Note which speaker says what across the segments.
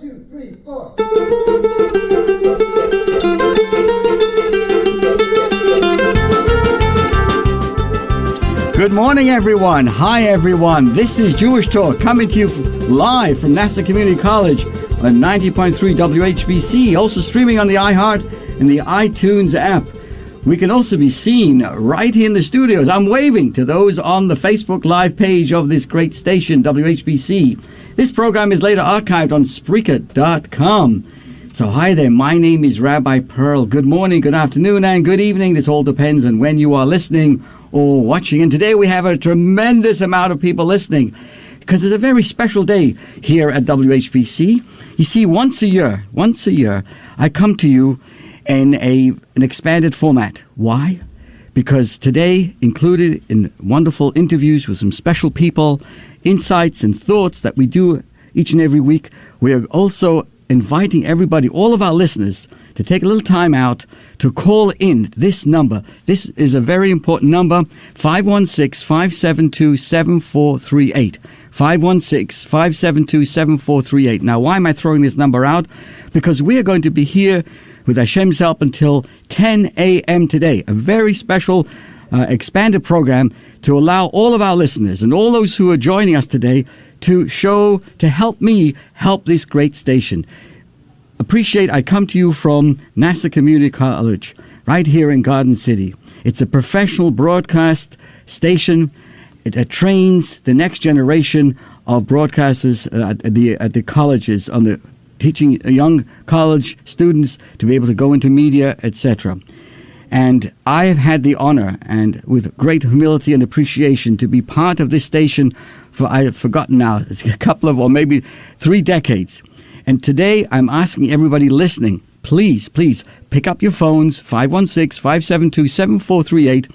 Speaker 1: 2, 3, 4. Good morning, everyone. Hi, everyone. This is Jewish Talk coming to you live from Nassau Community College on 90.3 WHPC, also streaming on the iHeart and the iTunes app. We can also be seen right here in the studios. I'm waving to those on the Facebook Live page of this great station, WHPC. This program is later archived on Spreaker.com. So hi there, my name is Rabbi Perl. Good morning, good afternoon, and good evening. This all depends on when you are listening or watching. And today we have a tremendous amount of people listening because it's a very special day here at WHPC. You see, once a year, I come to you in an expanded format. Why? Because today, included in wonderful interviews with some special people, insights and thoughts that we do each and every week, we are also inviting everybody, all of our listeners, to take a little time out to call in this number. This is a very important number, 516-572-7438. 516-572-7438. Now, why am I throwing this number out? Because we are going to be here with Hashem's help until 10 a.m. today. A very special expanded program to allow all of our listeners and all those who are joining us today to help me help this great station. I come to you from Nassau Community College, right here in Garden City. It's a professional broadcast station. It trains the next generation of broadcasters at the colleges, on the teaching young college students to be able to go into media, etc. And I have had the honor, and with great humility and appreciation, to be part of this station for, I have forgotten now, it's a couple of, or maybe 3 decades. And today I'm asking everybody listening, please pick up your phones, 516-572-7438,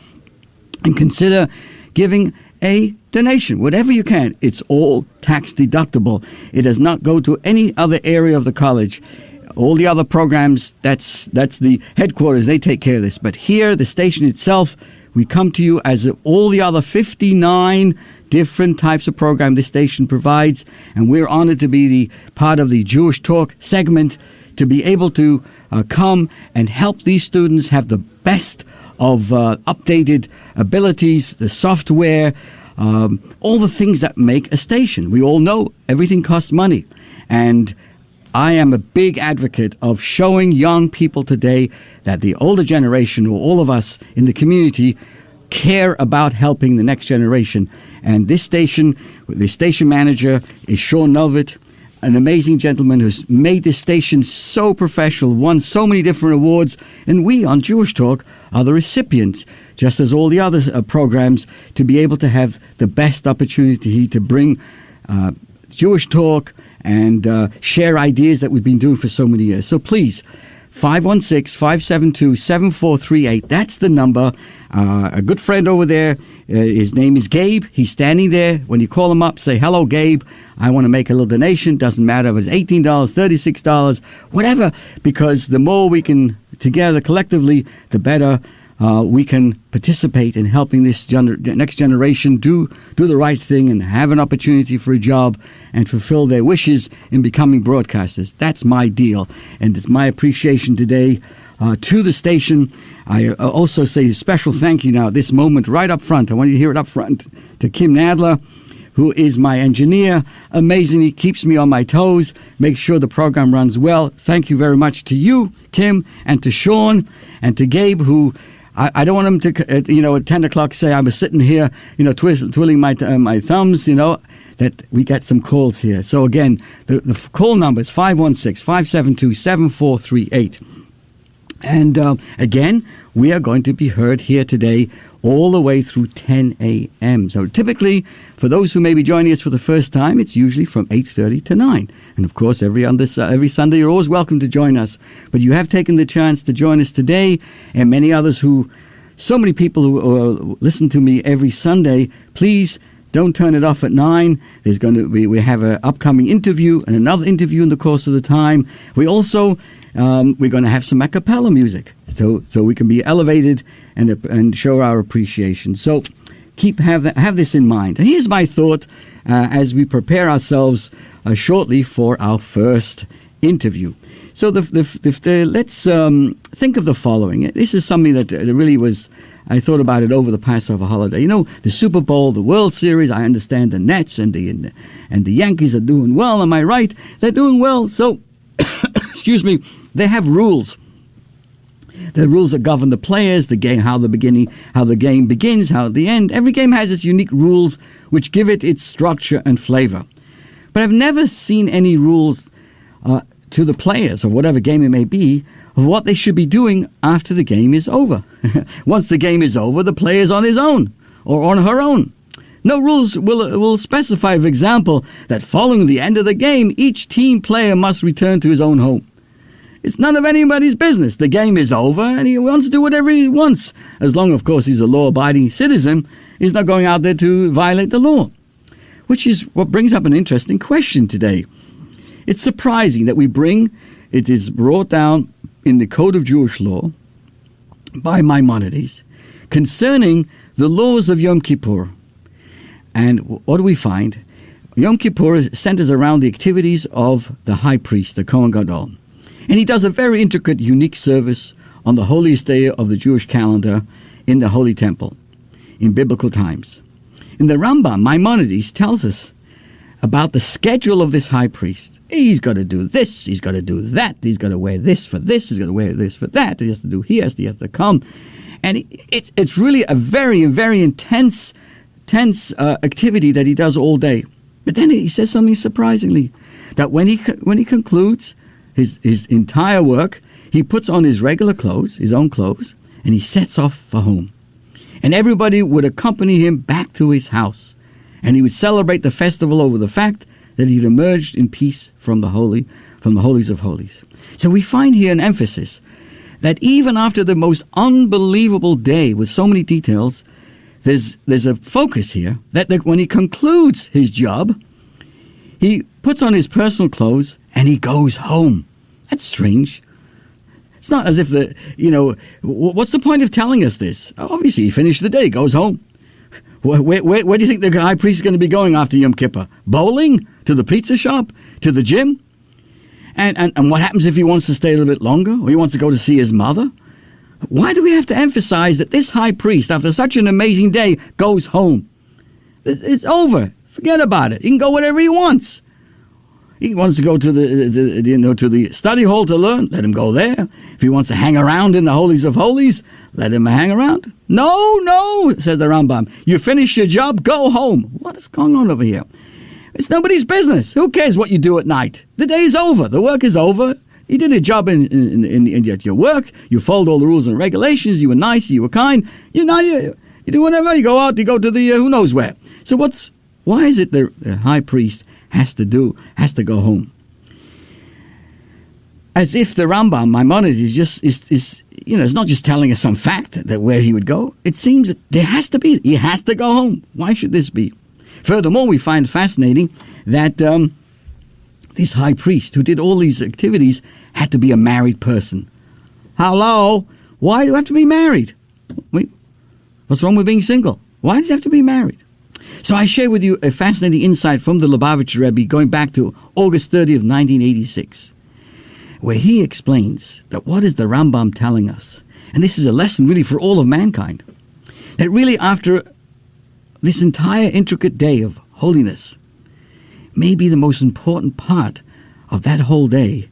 Speaker 1: and consider giving a donation, whatever you can. It's all tax deductible. It does not go to any other area of the college. All the other programs, that's the headquarters. They take care of this. But here, the station itself, we come to you as all the other 59 different types of program this station provides. And we're honored to be the part of the Jewish Talk segment, to be able to come and help these students have the best of updated abilities, the software, all the things that make a station. We all know everything costs money. And I am a big advocate of showing young people today that the older generation, or all of us in the community, care about helping the next generation. And this station, the station manager is Sean Novit, an amazing gentleman who's made this station so professional, won so many different awards, and we on Jewish Talk are the recipients, just as all the other programs, to be able to have the best opportunity to bring Jewish Talk and share ideas that we've been doing for so many years. So please, 516-572-7438. That's the number. A good friend over there, his name is Gabe. He's standing there. When you call him up, say, "Hello, Gabe. I want to make a little donation." Doesn't matter if it's $18, $36, whatever, because the more we can together collectively, the better we can participate in helping this next generation do the right thing and have an opportunity for a job and fulfill their wishes in becoming broadcasters. That's my deal, and it's my appreciation today to the station. I also say a special thank you now at this moment right up front. I want you to hear it up front to Kim Nadler, who is my engineer. Amazingly keeps me on my toes, makes sure the program runs well. Thank you very much to you, Kim, and to Sean, and to Gabe, who I don't want him to, at 10 o'clock say I was sitting here, twiddling my thumbs, that we get some calls here. So again, the call number is 516-572-7438. And again, we are going to be heard here today all the way through 10 a.m. So typically, for those who may be joining us for the first time, it's usually from 8:30 to 9. And of course, every Sunday, you're always welcome to join us. But you have taken the chance to join us today, and many others so many people who listen to me every Sunday. Please don't turn it off at 9. There's going to be, we have an upcoming interview and another interview in the course of the time. We also, we're going to have some a cappella music, so we can be elevated and show our appreciation. So have this in mind. And here's my thought as we prepare ourselves shortly for our first interview. So let's think of the following. This is something that really was, I thought about it over the Passover holiday. You know, the Super Bowl, the World Series, I understand the Nets and the Yankees are doing well. Am I right? They're doing well. So, excuse me, they have rules. The rules that govern the players, the game, how the game begins, how the end. Every game has its unique rules which give it its structure and flavor. But I've never seen any rules to the players, or whatever game it may be, of what they should be doing after the game is over. Once the game is over, the player is on his own, or on her own. No rules will specify, for example, that following the end of the game, each team player must return to his own home. It's none of anybody's business. The game is over, and he wants to do whatever he wants. As long, of course, he's a law-abiding citizen, he's not going out there to violate the law. Which is what brings up an interesting question today. It's surprising that it is brought down in the Code of Jewish Law by Maimonides concerning the laws of Yom Kippur. And what do we find? Yom Kippur centers around the activities of the high priest, the Kohen Gadol. And he does a very intricate, unique service on the holiest day of the Jewish calendar in the Holy Temple in biblical times. In the Rambam, Maimonides tells us about the schedule of this high priest. He's got to do this, he's got to do that, he's got to wear this for this, he's got to wear this for that, he has to do here, he has to come. And it's really a very, very intense activity that he does all day. But then he says something surprisingly, that when he concludes his entire work, he puts on his regular clothes, his own clothes, and he sets off for home. And everybody would accompany him back to his house. And he would celebrate the festival over the fact that he'd emerged in peace from the holies of holies. So we find here an emphasis that even after the most unbelievable day with so many details, there's a focus here that when he concludes his job, he puts on his personal clothes and he goes home. That's strange. It's not as if what's the point of telling us this? Obviously, he finished the day, goes home. Where do you think the high priest is going to be going after Yom Kippur? Bowling? To the pizza shop? To the gym? And what happens if he wants to stay a little bit longer? Or he wants to go to see his mother? Why do we have to emphasize that this high priest, after such an amazing day, goes home? It's over. Forget about it. He can go wherever he wants. He wants to go to the study hall to learn, let him go there. If he wants to hang around in the holies of holies, let him hang around. No, says the Rambam. You finish your job, go home. What is going on over here? It's nobody's business. Who cares what you do at night? The day's over. The work is over. You did a job in your work. You followed all the rules and regulations. You were nice. You were kind. You do whatever. You go out. You go to the who knows where. So why is it the high priest has to go home? As if the Rambam, Maimonides, is not just telling us some fact that where he would go. It seems that he has to go home. Why should this be? Furthermore, we find fascinating that this high priest who did all these activities had to be a married person. Hello? Why do you have to be married? Wait, what's wrong with being single? Why does he have to be married? So I share with you a fascinating insight from the Lubavitcher Rebbe going back to August 30th, 1986, where he explains that what is the Rambam telling us? And this is a lesson really for all of mankind. That really after this entire intricate day of holiness, maybe the most important part of that whole day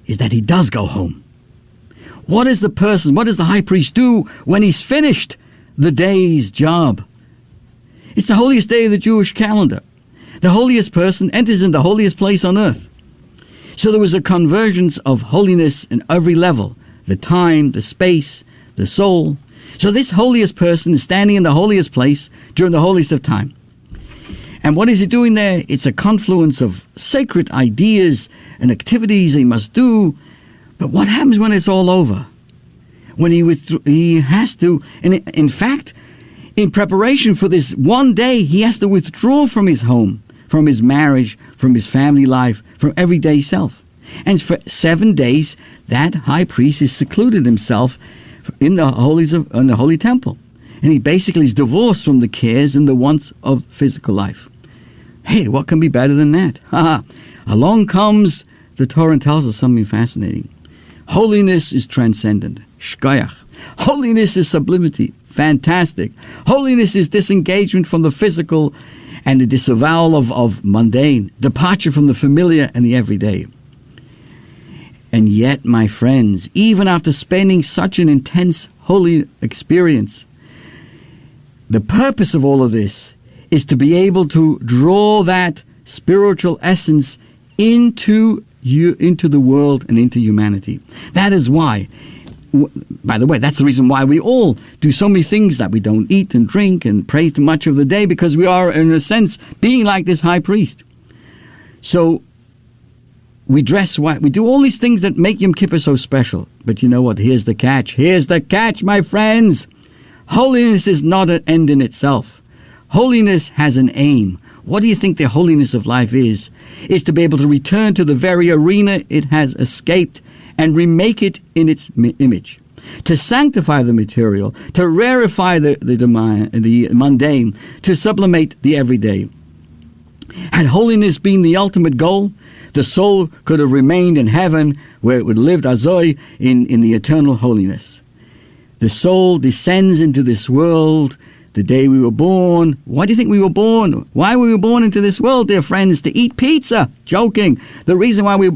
Speaker 1: is that he does go home. What does the high priest do when he's finished the day's job? It's the holiest day of the Jewish calendar. The holiest person enters in the holiest place on earth. So there was a convergence of holiness in every level, the time, the space, the soul. So this holiest person is standing in the holiest place during the holiest of time. And what is he doing there? It's a confluence of sacred ideas and activities he must do. But what happens when it's all over? When he has to, and in fact, in preparation for this one day, he has to withdraw from his home, from his marriage, from his family life, from everyday self. And for 7 days, that high priest has secluded himself in the holy temple. And he basically is divorced from the cares and the wants of physical life. Hey, what can be better than that? Along comes the Torah tells us something fascinating. Holiness is transcendent. Shkoyach. Holiness is sublimity. Fantastic. Holiness is disengagement from the physical and the disavowal of mundane, departure from the familiar and the everyday. And yet, my friends, even after spending such an intense holy experience, the purpose of all of this is to be able to draw that spiritual essence into the world and into humanity. That is why, by the way, that's the reason why we all do so many things that we don't eat and drink and pray too much of the day, because we are, in a sense, being like this high priest. So we dress white. We do all these things that make Yom Kippur so special. But you know what? Here's the catch. Here's the catch, my friends. Holiness is not an end in itself. Holiness has an aim. What do you think the holiness of life is? Is to be able to return to the very arena it has escaped and remake it in its image. To sanctify the material, to rarefy the mundane, to sublimate the everyday. Had holiness been the ultimate goal, the soul could have remained in heaven, where it would live azoi in the eternal holiness. The soul descends into this world the day we were born. Why do you think we were born? Why were we born into this world, dear friends? To eat pizza. Joking. The reason why we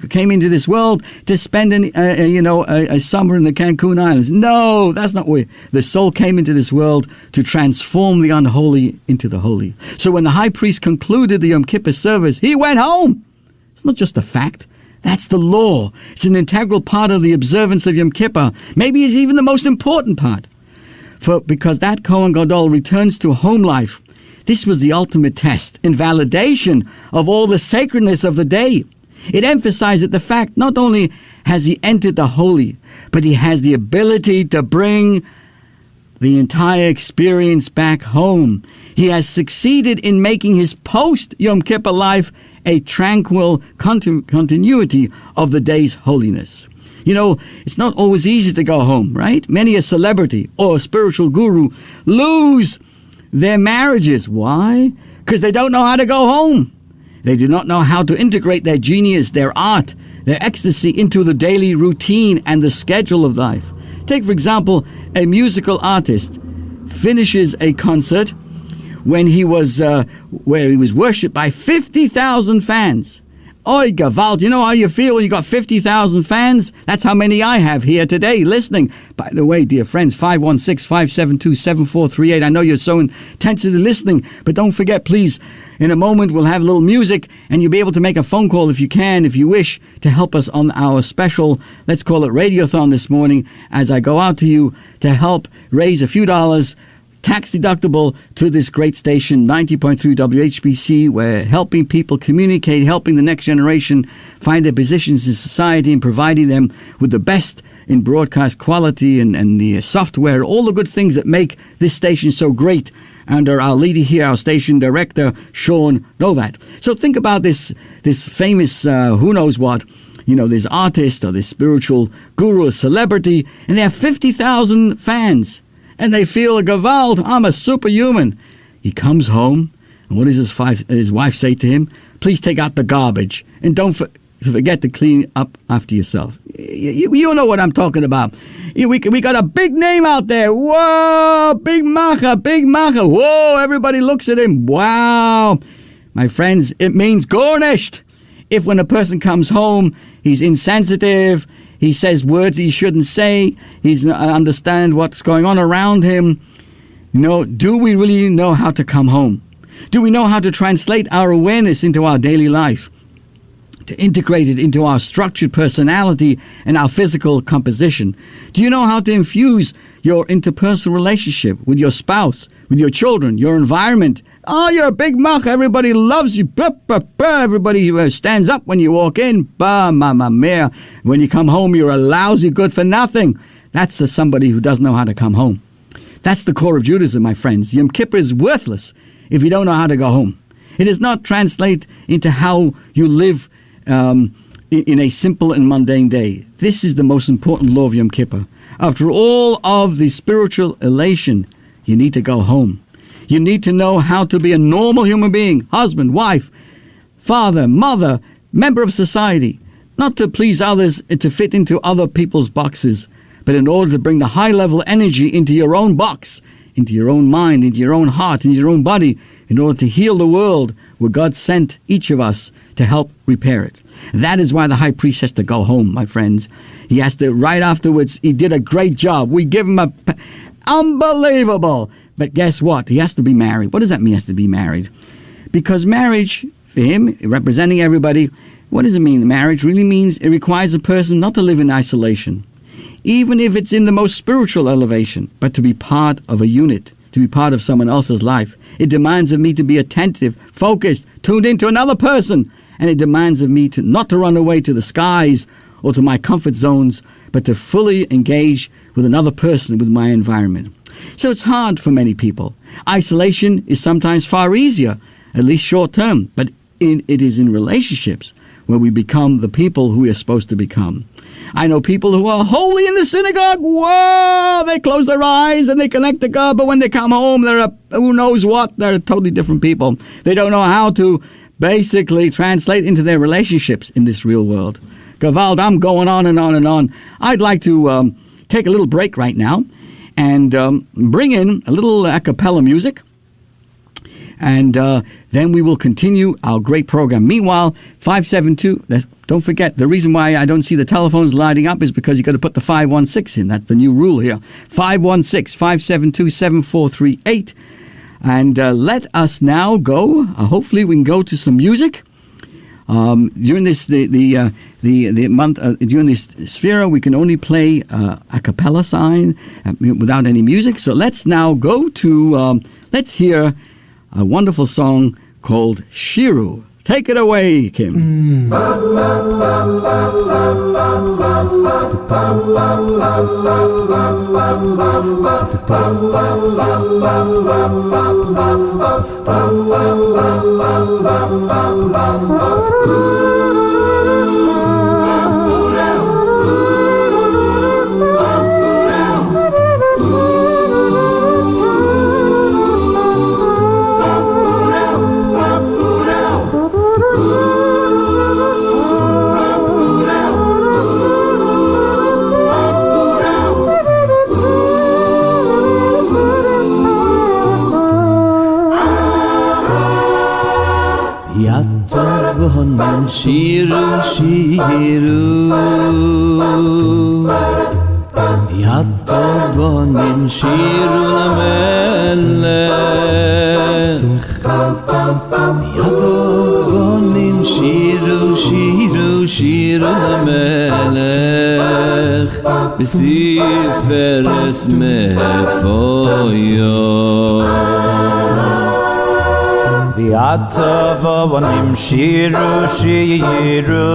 Speaker 1: came into this world, to spend a summer in the Cancun Islands. No, that's not why. The soul came into this world to transform the unholy into the holy. So when the high priest concluded the Yom Kippur service, he went home. It's not just a fact. That's the law. It's an integral part of the observance of Yom Kippur. Maybe it's even the most important part. Because that Kohen Gadol returns to home life. This was the ultimate test and validation of all the sacredness of the day. It emphasized the fact not only has he entered the holy, but he has the ability to bring the entire experience back home. He has succeeded in making his post-Yom Kippur life a tranquil continuity of the day's holiness. You know, it's not always easy to go home, right? Many a celebrity or a spiritual guru lose their marriages. Why? Because they don't know how to go home. They do not know how to integrate their genius, their art, their ecstasy into the daily routine and the schedule of life. Take, for example, a musical artist finishes a concert when he was where he was worshipped by 50,000 fans. Oi, Gewalt, you know how you feel when you got 50,000 fans? That's how many I have here today listening. By the way, dear friends, 516-572-7438. I know you're so intensely listening, but don't forget, please, in a moment we'll have a little music, and you'll be able to make a phone call if you can, if you wish, to help us on our special, let's call it Radiothon this morning, as I go out to you to help raise a few dollars, tax deductible, to this great station, 90.3 WHPC. We're helping people communicate, helping the next generation find their positions in society, and providing them with the best in broadcast quality and the software, all the good things that make this station so great, under our leader here, our station director, Sean Novat. So think about this famous, who knows what, this artist or this spiritual guru or celebrity, and they have 50,000 fans. And they feel a Gewalt, I'm a superhuman. He comes home, and what does his wife say to him? Please take out the garbage, and don't forget to clean up after yourself. You know what I'm talking about. We got a big name out there. Whoa, big macha. Whoa, everybody looks at him. Wow. My friends, it means garnished. If when a person comes home, he's insensitive, he says words he shouldn't say, he doesn't understand what's going on around him. Do we really know how to come home? Do we know how to translate our awareness into our daily life? To integrate it into our structured personality and our physical composition? Do you know how to infuse your interpersonal relationship with your spouse, with your children, your environment? Oh, you're a big mach. Everybody loves you. Everybody stands up when you walk in. Bah, mamma mia. When you come home, you're a lousy good for nothing. That's somebody who doesn't know how to come home. That's the core of Judaism, my friends. Yom Kippur is worthless if you don't know how to go home. It does not translate into how you live in a simple and mundane day. This is the most important law of Yom Kippur. After all of the spiritual elation, you need to go home. You need to know how to be a normal human being, husband, wife, father, mother, member of society, not to please others and to fit into other people's boxes, but in order to bring the high-level energy into your own box, into your own mind, into your own heart, into your own body, in order to heal the world where God sent each of us to help repair it. That is why the high priest has to go home, my friends. He has to, right afterwards, he did a great job. We give him unbelievable. But guess what? He has to be married. What does that mean, he has to be married? Because marriage, for him, representing everybody, what does it mean? Marriage really means it requires a person not to live in isolation, even if it's in the most spiritual elevation, but to be part of a unit, to be part of someone else's life. It demands of me to be attentive, focused, tuned into another person. And it demands of me to not to run away to the skies or to my comfort zones, but to fully engage with another person, with my environment. So it's hard for many people. Isolation is sometimes far easier, at least short term, but it is in relationships where we become the people who we are supposed to become. I know people who are holy in the synagogue. Whoa! They close their eyes and they connect to God, but when they come home, they're who knows what. They're totally different people. They don't know how to basically translate into their relationships in this real world. Gewalt, I'm going on and on and on. I'd like to take a little break right now and bring in a little a cappella music. And then we will continue our great program. Meanwhile, 572, don't forget, the reason why I don't see the telephones lighting up is because you got to put the 516 in. That's the new rule here. 516-572-7438. And let us now go. Hopefully we can go to some music. During this the month during this sphere, we can only play a cappella sign without any music. So let's now go to let's hear a wonderful song called Shiru. Take it away, Kim.
Speaker 2: Shiru, shiru, Yatobonim shiru lamelech, Yatobonim shiru, shiru, shiru lamelech, B'siferes mefoyo. V'yatobonim shiru, shiru,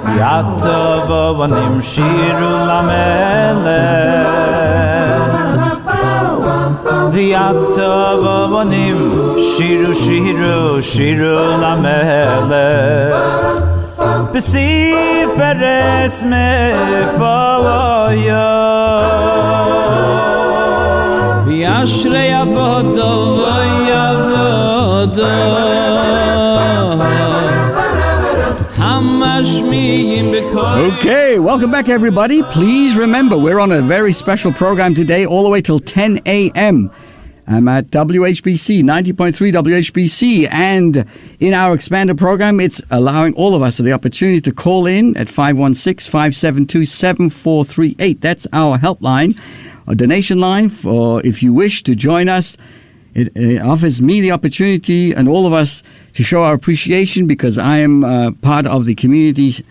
Speaker 2: V'yatobonim shiru lamelech, V'yatobonim shiru, shiru, shiru lamelech, B'siferes mefoyo. Ashrei avodo v'yavodo hamashmiyim b'kol.
Speaker 1: Okay, welcome back, everybody. Please remember, we're on a very special program today, all the way till 10 a.m. I'm at WHPC, 90.3 WHPC, and in our expanded program, it's allowing all of us the opportunity to call in at 516-572-7438. That's our helpline. A donation line for if you wish to join us. It offers me the opportunity and all of us to show our appreciation because I am part of the community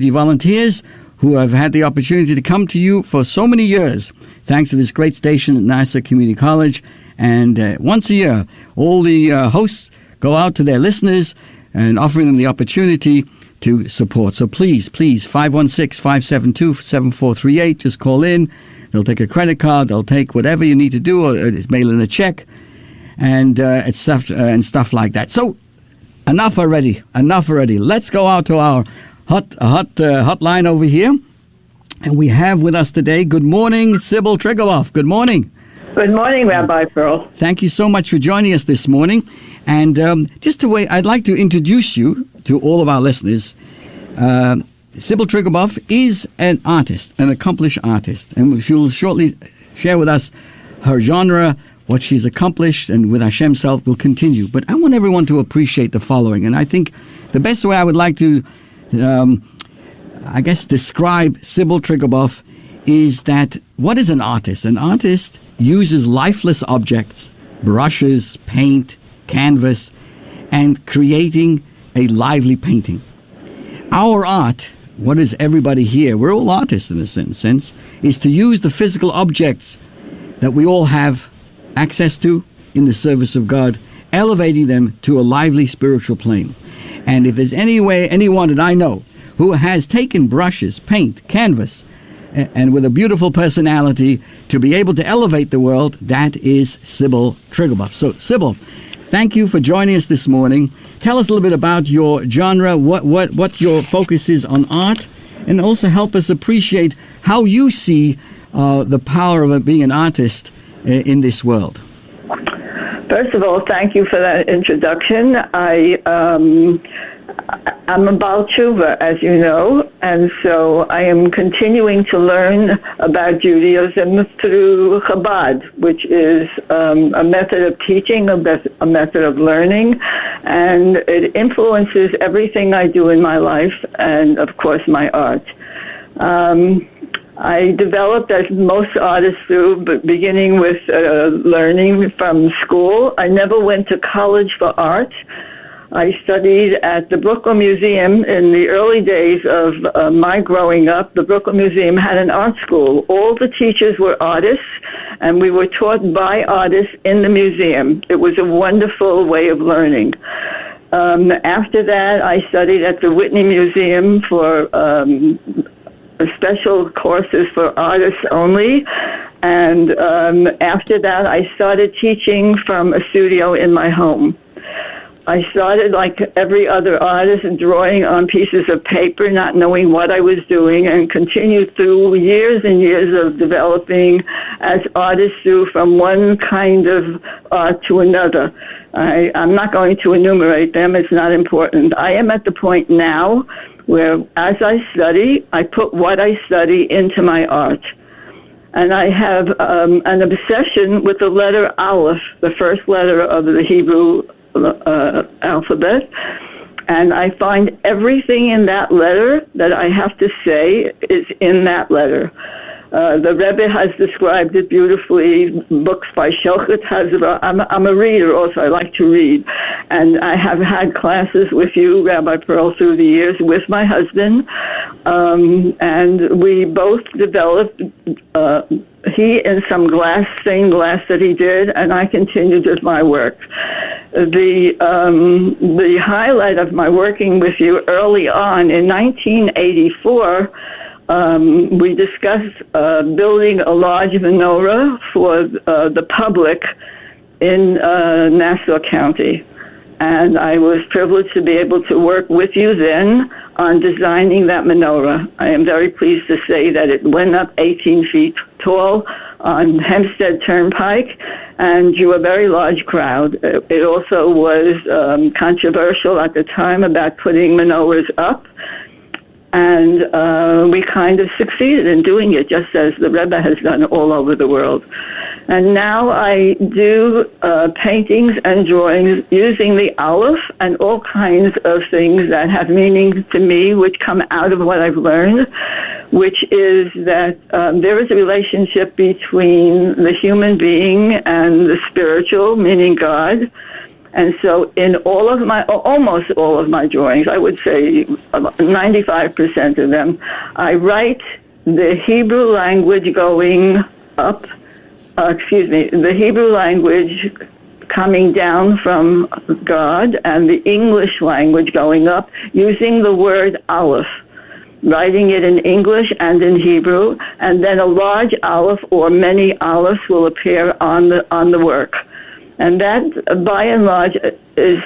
Speaker 1: volunteers who have had the opportunity to come to you for so many years, thanks to this great station at Nassau Community College. And once a year, all the hosts go out to their listeners and offering them the opportunity to support. So please, 516-572-7438, just call in. They'll take a credit card. They'll take whatever you need to do, or mail in a check, and stuff like that. So, enough already. Let's go out to our hotline over here, and we have with us today. Good morning, Sybil Triggerloff. Good morning.
Speaker 3: Good morning, Rabbi Perl.
Speaker 1: Thank you so much for joining us this morning. And I'd like to introduce you to all of our listeners. Sybil Triguboff is an artist, an accomplished artist, and she'll shortly share with us her genre, what she's accomplished, and with Hashem's help will continue. But I want everyone to appreciate the following, and I think the best way I would like to, describe Sybil Triguboff is that what is an artist? An artist uses lifeless objects, brushes, paint, canvas, and creating a lively painting. Our art, what is everybody here, we're all artists in a sense, is to use the physical objects that we all have access to in the service of God, elevating them to a lively spiritual plane. And if there's anyone that I know who has taken brushes, paint, canvas, and with a beautiful personality to be able to elevate the world, that is Sybil Triguboff. So, Sybil, thank you for joining us this morning. Tell us a little bit about your genre, what your focus is on art, and also help us appreciate how you see the power of being an artist in this world.
Speaker 3: First of all, thank you for that introduction. I'm a Baal Tshuva, as you know, and so I am continuing to learn about Judaism through Chabad, which is a method of teaching, a method of learning, and it influences everything I do in my life and, of course, my art. I developed, as most artists do, beginning with learning from school. I never went to college for art. I studied at the Brooklyn Museum in the early days of my growing up. The Brooklyn Museum had an art school. All the teachers were artists, and we were taught by artists in the museum. It was a wonderful way of learning. After that, I studied at the Whitney Museum for special courses for artists only. And after that, I started teaching from a studio in my home. I started, like every other artist, drawing on pieces of paper, not knowing what I was doing, and continued through years and years of developing as artists do from one kind of art to another. I'm not going to enumerate them. It's not important. I am at the point now where, as I study, I put what I study into my art. And I have an obsession with the letter Aleph, the first letter of the Hebrew alphabet, and I find everything in that letter that I have to say is in that letter. The Rebbe has described it beautifully, books by Shelchit Hazra. I'm a reader also, I like to read. And I have had classes with you, Rabbi Perl, through the years with my husband. And we both developed, he in some stained glass that he did, and I continued with my work. The highlight of my working with you early on in 1984, we discussed building a large menorah for the public in Nassau County. And I was privileged to be able to work with you then on designing that menorah. I am very pleased to say that it went up 18 feet tall on Hempstead Turnpike and drew a very large crowd. It also was controversial at the time about putting menorahs up. And we kind of succeeded in doing it, just as the Rebbe has done all over the world. And now I do paintings and drawings using the Aleph and all kinds of things that have meaning to me, which come out of what I've learned, which is that there is a relationship between the human being and the spiritual, meaning God. And so in almost all of my drawings, I would say 95% of them, I write the Hebrew language going up, the Hebrew language coming down from God and the English language going up using the word Aleph, writing it in English and in Hebrew, and then a large Aleph or many Alephs will appear on the work. And that, by and large, is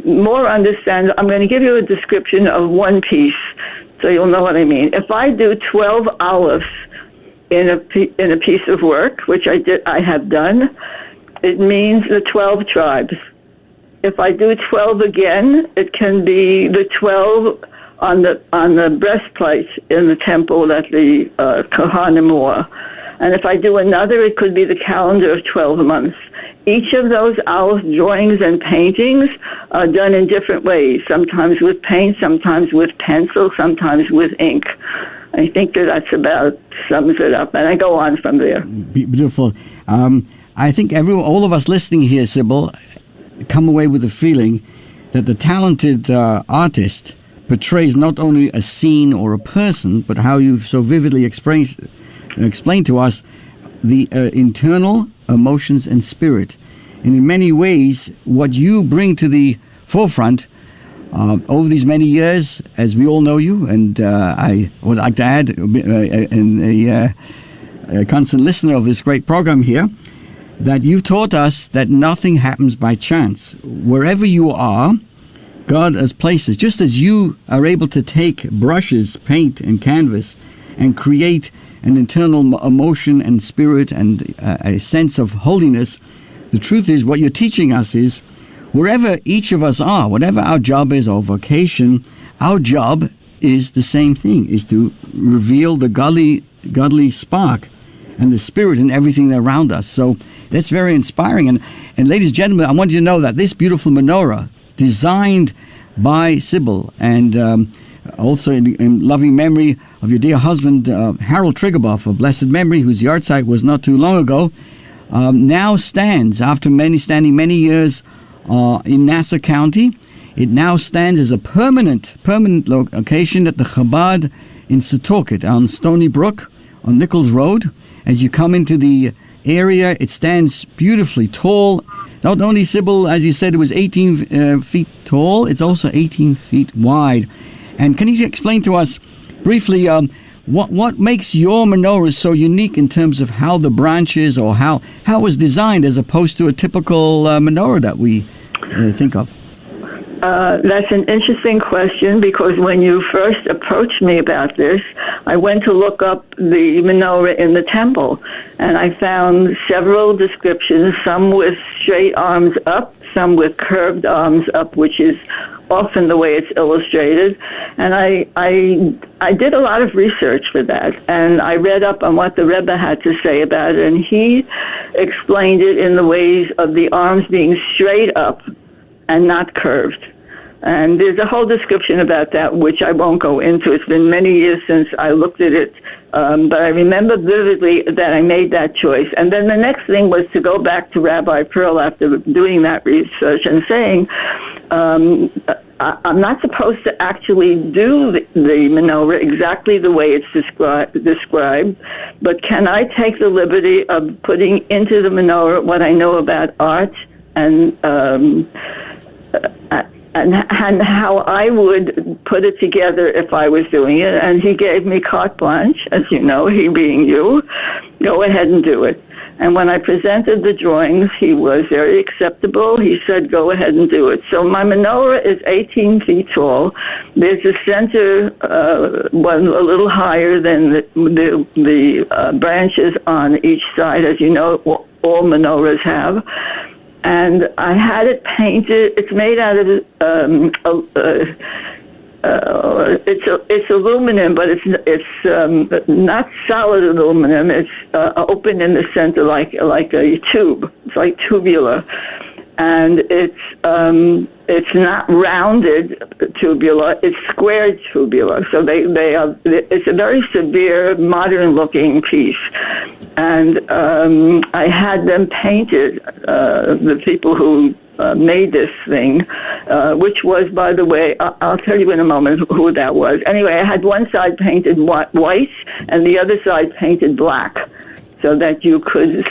Speaker 3: more understandable. I'm going to give you a description of one piece, so you'll know what I mean. If I do 12 Alephs in a piece of work, which I have done, it means the 12 tribes. If I do 12 again, it can be the 12 on the breastplate in the temple that the Kohanim wore. And if I do another, it could be the calendar of 12 months. Each of those owls drawings and paintings are done in different ways, sometimes with paint, sometimes with pencil, sometimes with ink. I think that's about sums it up, and I go on from there.
Speaker 1: Beautiful. I think all of us listening here, Sybil, come away with the feeling that the talented artist portrays not only a scene or a person, but how you've so vividly explained to us the internal emotions and spirit. And in many ways, what you bring to the forefront over these many years, as we all know you, and I would like to add, a constant listener of this great program here, that you've taught us that nothing happens by chance. Wherever you are, God has places. Just as you are able to take brushes, paint, and canvas and create an internal emotion and spirit and a sense of holiness, the truth is what you're teaching us is wherever each of us are, whatever our job is or vocation, our job is the same thing, is to reveal the godly spark and the spirit in everything around us. So that's very inspiring. And ladies and gentlemen, I want you to know that this beautiful menorah, designed by Sybil and also in loving memory of your dear husband, Harold Triggerboff of blessed memory, whose yahrzeit was not too long ago, now stands, after standing many years in Nassau County. It now stands as a permanent location at the Chabad in Setauket on Stony Brook on Nichols Road. As you come into the area, it stands beautifully tall. Not only, Sybil, as you said, it was 18 feet tall, it's also 18 feet wide. And can you explain to us briefly what makes your menorah so unique in terms of how the branches or how it was designed as opposed to a typical menorah that we think of?
Speaker 3: That's an interesting question, because when you first approached me about this, I went to look up the menorah in the temple, and I found several descriptions, some with straight arms up, some with curved arms up, which is often the way it's illustrated. And I did a lot of research for that, and I read up on what the Rebbe had to say about it, and he explained it in the ways of the arms being straight up and not curved. And there's a whole description about that, which I won't go into. It's been many years since I looked at it, but I remember vividly that I made that choice. And then the next thing was to go back to Rabbi Perl after doing that research and saying, I'm not supposed to actually do the menorah exactly the way it's described, but can I take the liberty of putting into the menorah what I know about art and how I would put it together if I was doing it. And he gave me carte blanche, as you know, he being you, go ahead and do it. And when I presented the drawings, he was very acceptable. He said, go ahead and do it. So my menorah is 18 feet tall. There's a center one a little higher than the branches on each side, as you know, all menorahs have. And I had it painted. It's made out of it's aluminum, but it's not solid aluminum. It's open in the center like a tube. It's like tubular, and it's not rounded tubular. It's squared tubular. So they are. It's a very severe, modern-looking piece. And I had them painted, the people who made this thing, which was, by the way, I'll tell you in a moment who that was. Anyway, I had one side painted white and the other side painted black, so that you could,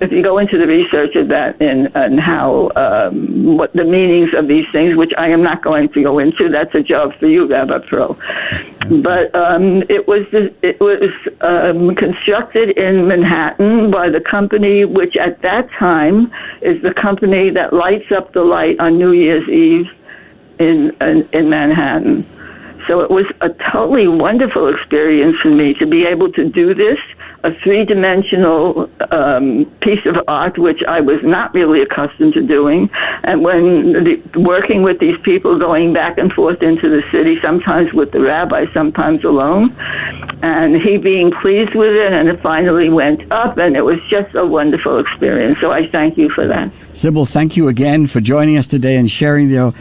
Speaker 3: if you go into the research of that and how, what the meanings of these things, which I am not going to go into, that's a job for you, Rabbi Perl. But it was constructed in Manhattan by the company, which at that time is the company that lights up the light on New Year's Eve in Manhattan. So it was a totally wonderful experience for me to be able to do this, a three-dimensional piece of art, which I was not really accustomed to doing. And when working with these people, going back and forth into the city, sometimes with the rabbi, sometimes alone, and he being pleased with it, and it finally went up, and it was just a wonderful experience. So I thank you for that.
Speaker 1: Sybil, thank you again for joining us today and sharing your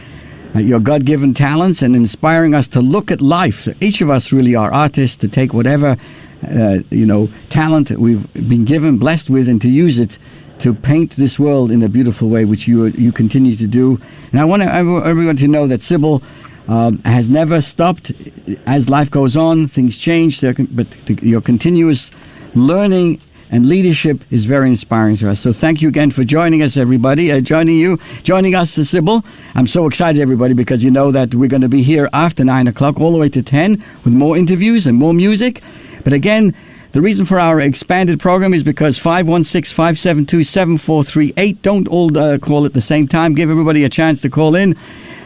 Speaker 1: God-given talents and inspiring us to look at life. Each of us really are artists, to take whatever talent that we've been given, blessed with, and to use it to paint this world in a beautiful way, which you continue to do. And I want everyone to know that Sybil has never stopped. As life goes on, things change, but your continuous learning and leadership is very inspiring to us. So thank you again for joining us, everybody. Joining us, Sybil. I'm so excited, everybody, because you know that we're going to be here after 9 o'clock all the way to 10 with more interviews and more music. But again, the reason for our expanded program is because 516-572-7438. Don't all call at the same time. Give everybody a chance to call in.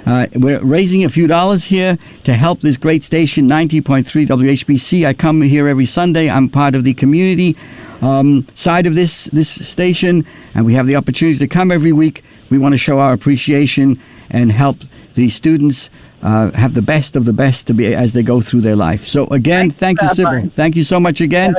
Speaker 1: We're raising a few dollars here to help this great station, 90.3 WHPC. I come here every Sunday. I'm part of the community side of this station, and we have the opportunity to come every week. We want to show our appreciation and help the students have the best of the best to be as they go through their life. So again, thank you, Sybil. Thank you so much again.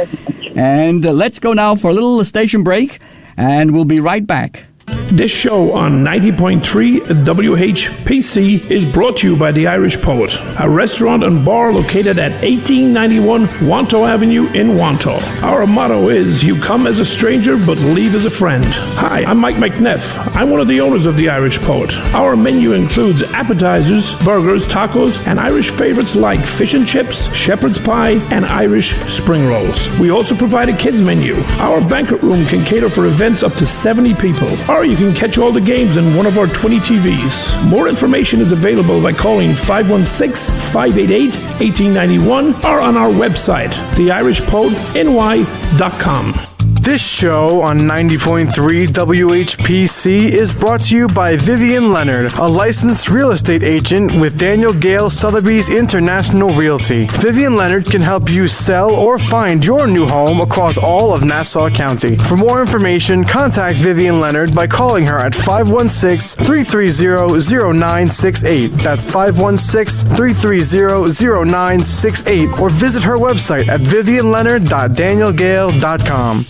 Speaker 1: And let's go now for a little station break, and we'll be right back.
Speaker 4: This show on 90.3 WHPC is brought to you by The Irish Poet, a restaurant and bar located at 1891 Wanto Avenue in Wanto. Our motto is, you come as a stranger but leave as a friend. Hi, I'm Mike McNeff. I'm one of the owners of The Irish Poet. Our menu includes appetizers, burgers, tacos, and Irish favorites like fish and chips, shepherd's pie, and Irish spring rolls. We also provide a kids menu. Our banquet room can cater for events up to 70 people. Or you can catch all the games in one of our 20 TVs. More information is available by calling 516-588-1891 or on our website, theirishpoetny.com.
Speaker 5: This show on 90.3 WHPC is brought to you by Vivian Leonard, a licensed real estate agent with Daniel Gale Sotheby's International Realty. Vivian Leonard can help you sell or find your new home across all of Nassau County. For more information, contact Vivian Leonard by calling her at 516-330-0968. That's 516-330-0968, or visit her website at vivianleonard.danielgale.com.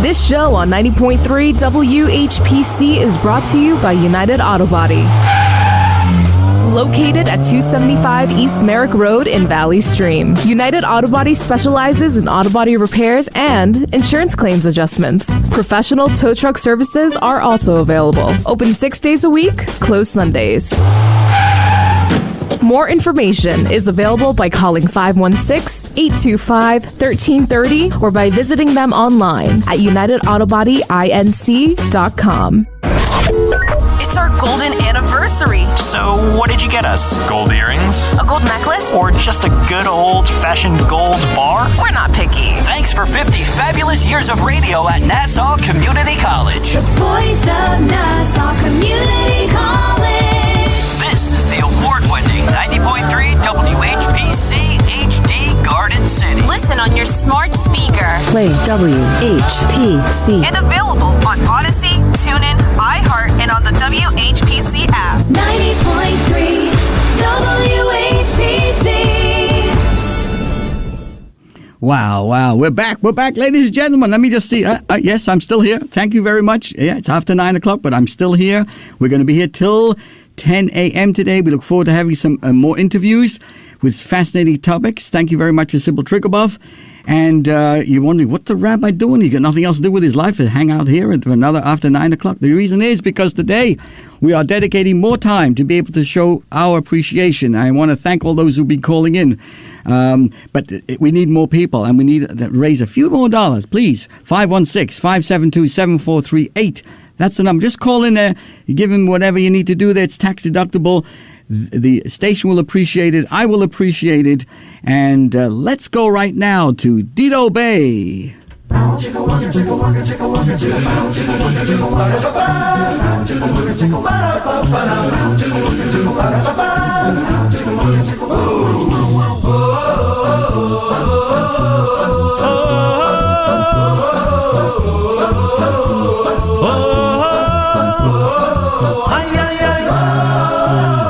Speaker 6: This show on 90.3 WHPC is brought to you by United Auto Body. Located at 275 East Merrick Road in Valley Stream, United Auto Body specializes in auto body repairs and insurance claims adjustments. Professional tow truck services are also available. Open 6 days a week, closed Sundays. More information is available by calling 516-825-1330 or by visiting them online at unitedautobodyinc.com.
Speaker 7: It's our golden anniversary.
Speaker 8: So, what did you get us? Gold earrings?
Speaker 7: A gold necklace?
Speaker 8: Or just a good old-fashioned gold bar?
Speaker 7: We're not picky.
Speaker 9: Thanks for 50 fabulous years of radio at Nassau Community College.
Speaker 10: The voice of Nassau Community College.
Speaker 9: This is the award-winning 90.3 WHPC HD Garden City.
Speaker 7: Listen on your smart speaker.
Speaker 11: Play WHPC.
Speaker 7: And available on Odyssey, TuneIn, iHeart, and on the WHPC app.
Speaker 10: 90.3 WHPC.
Speaker 1: Wow. We're back, ladies and gentlemen. Let me just see. Yes, I'm still here. Thank you very much. Yeah, it's after 9 o'clock, but I'm still here. We're going to be here till 10 a.m. today. We look forward to having some more interviews with fascinating topics. Thank you very much to Sybil Trigobov. And you're wondering, what the rabbi doing? He's got nothing else to do with his life but hang out here for another after 9 o'clock. The reason is because today we are dedicating more time to be able to show our appreciation. I want to thank all those who've been calling in. But we need more people, and we need to raise a few more dollars. Please, 516-572-7438. That's the number. Just call in there. You give him whatever you need to do there. It's tax deductible. The station will appreciate it. I will appreciate it. And let's go right now to Dido Bay.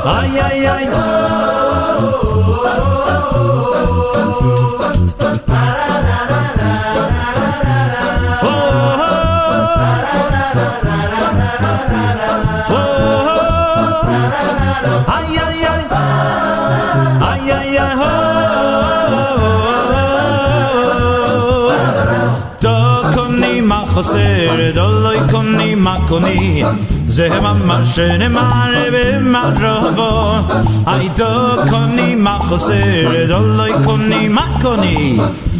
Speaker 2: ay, ay, ay. Ay, ay, ay. Ay, ay, ay, ho. Do koni ma choser, do loy koni ma koni. Ze mama shene mare be marovo. Ay do koni ma choser, do loy koni ma koni.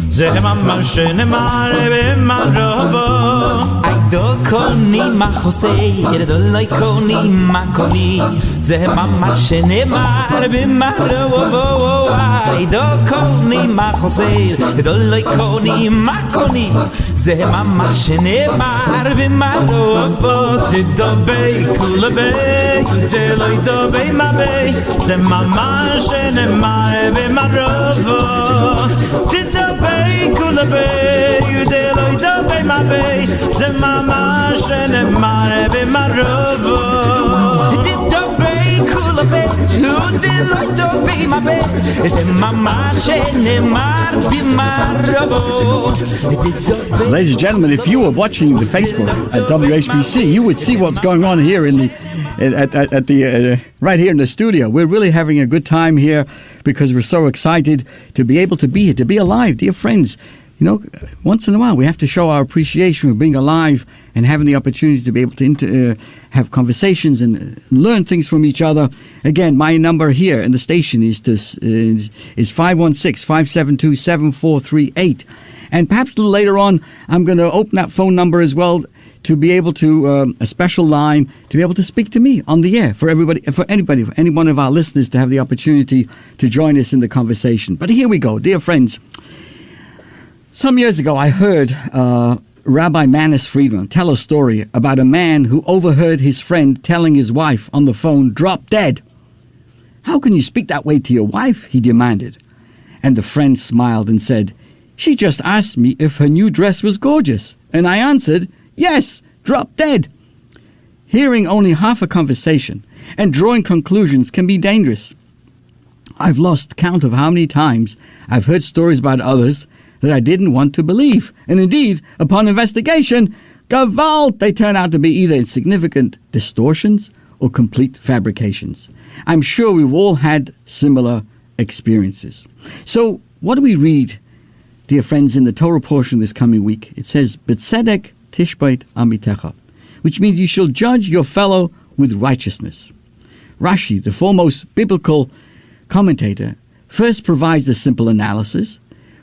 Speaker 2: Ze mama shene mare be marovo. Ay do koni ma choser, do loy koni ma koni. Ze mama shene mare be marovo. Ay do koni ma choser, do loy koni ma koni. Ze mama shene mare be marovo. Did do be kula be, de loy do be ma be. Ze mama shene mare be marovo. Did do be kula be, de loy do be ma be. Ze mama shene mare be marovo. Did do be kula be, de loy do be ma be. Ze mama shene mare be marovo.
Speaker 1: Ladies and gentlemen, if you were watching the Facebook at WHPC, you would see what's going on here in the at the right here in the studio. We're really having a good time here because we're so excited to be able to be here, to be alive, dear friends. You know, once in a while we have to show our appreciation for being alive and having the opportunity to be able to have conversations and learn things from each other. Again, my number here in the station is 516-572-7438. And perhaps a little later on, I'm going to open that phone number as well to be able to, a special line, to be able to speak to me on the air for everybody, for any one of our listeners to have the opportunity to join us in the conversation. But here we go, dear friends. Some years ago, I heard Rabbi Manis Friedman tell a story about a man who overheard his friend telling his wife on the phone, "Drop dead." "How can you speak that way to your wife?" he demanded. And the friend smiled and said, "She just asked me if her new dress was gorgeous. And I answered, yes, drop dead." Hearing only half a conversation and drawing conclusions can be dangerous. I've lost count of how many times I've heard stories about others that I didn't want to believe. And indeed, upon investigation, Gewalt, they turn out to be either insignificant distortions or complete fabrications. I'm sure we've all had similar experiences. So what do we read, dear friends, in the Torah portion this coming week? It says, "B'tzedek tishbeit amitecha," which means you shall judge your fellow with righteousness. Rashi, the foremost biblical commentator, first provides the simple analysis,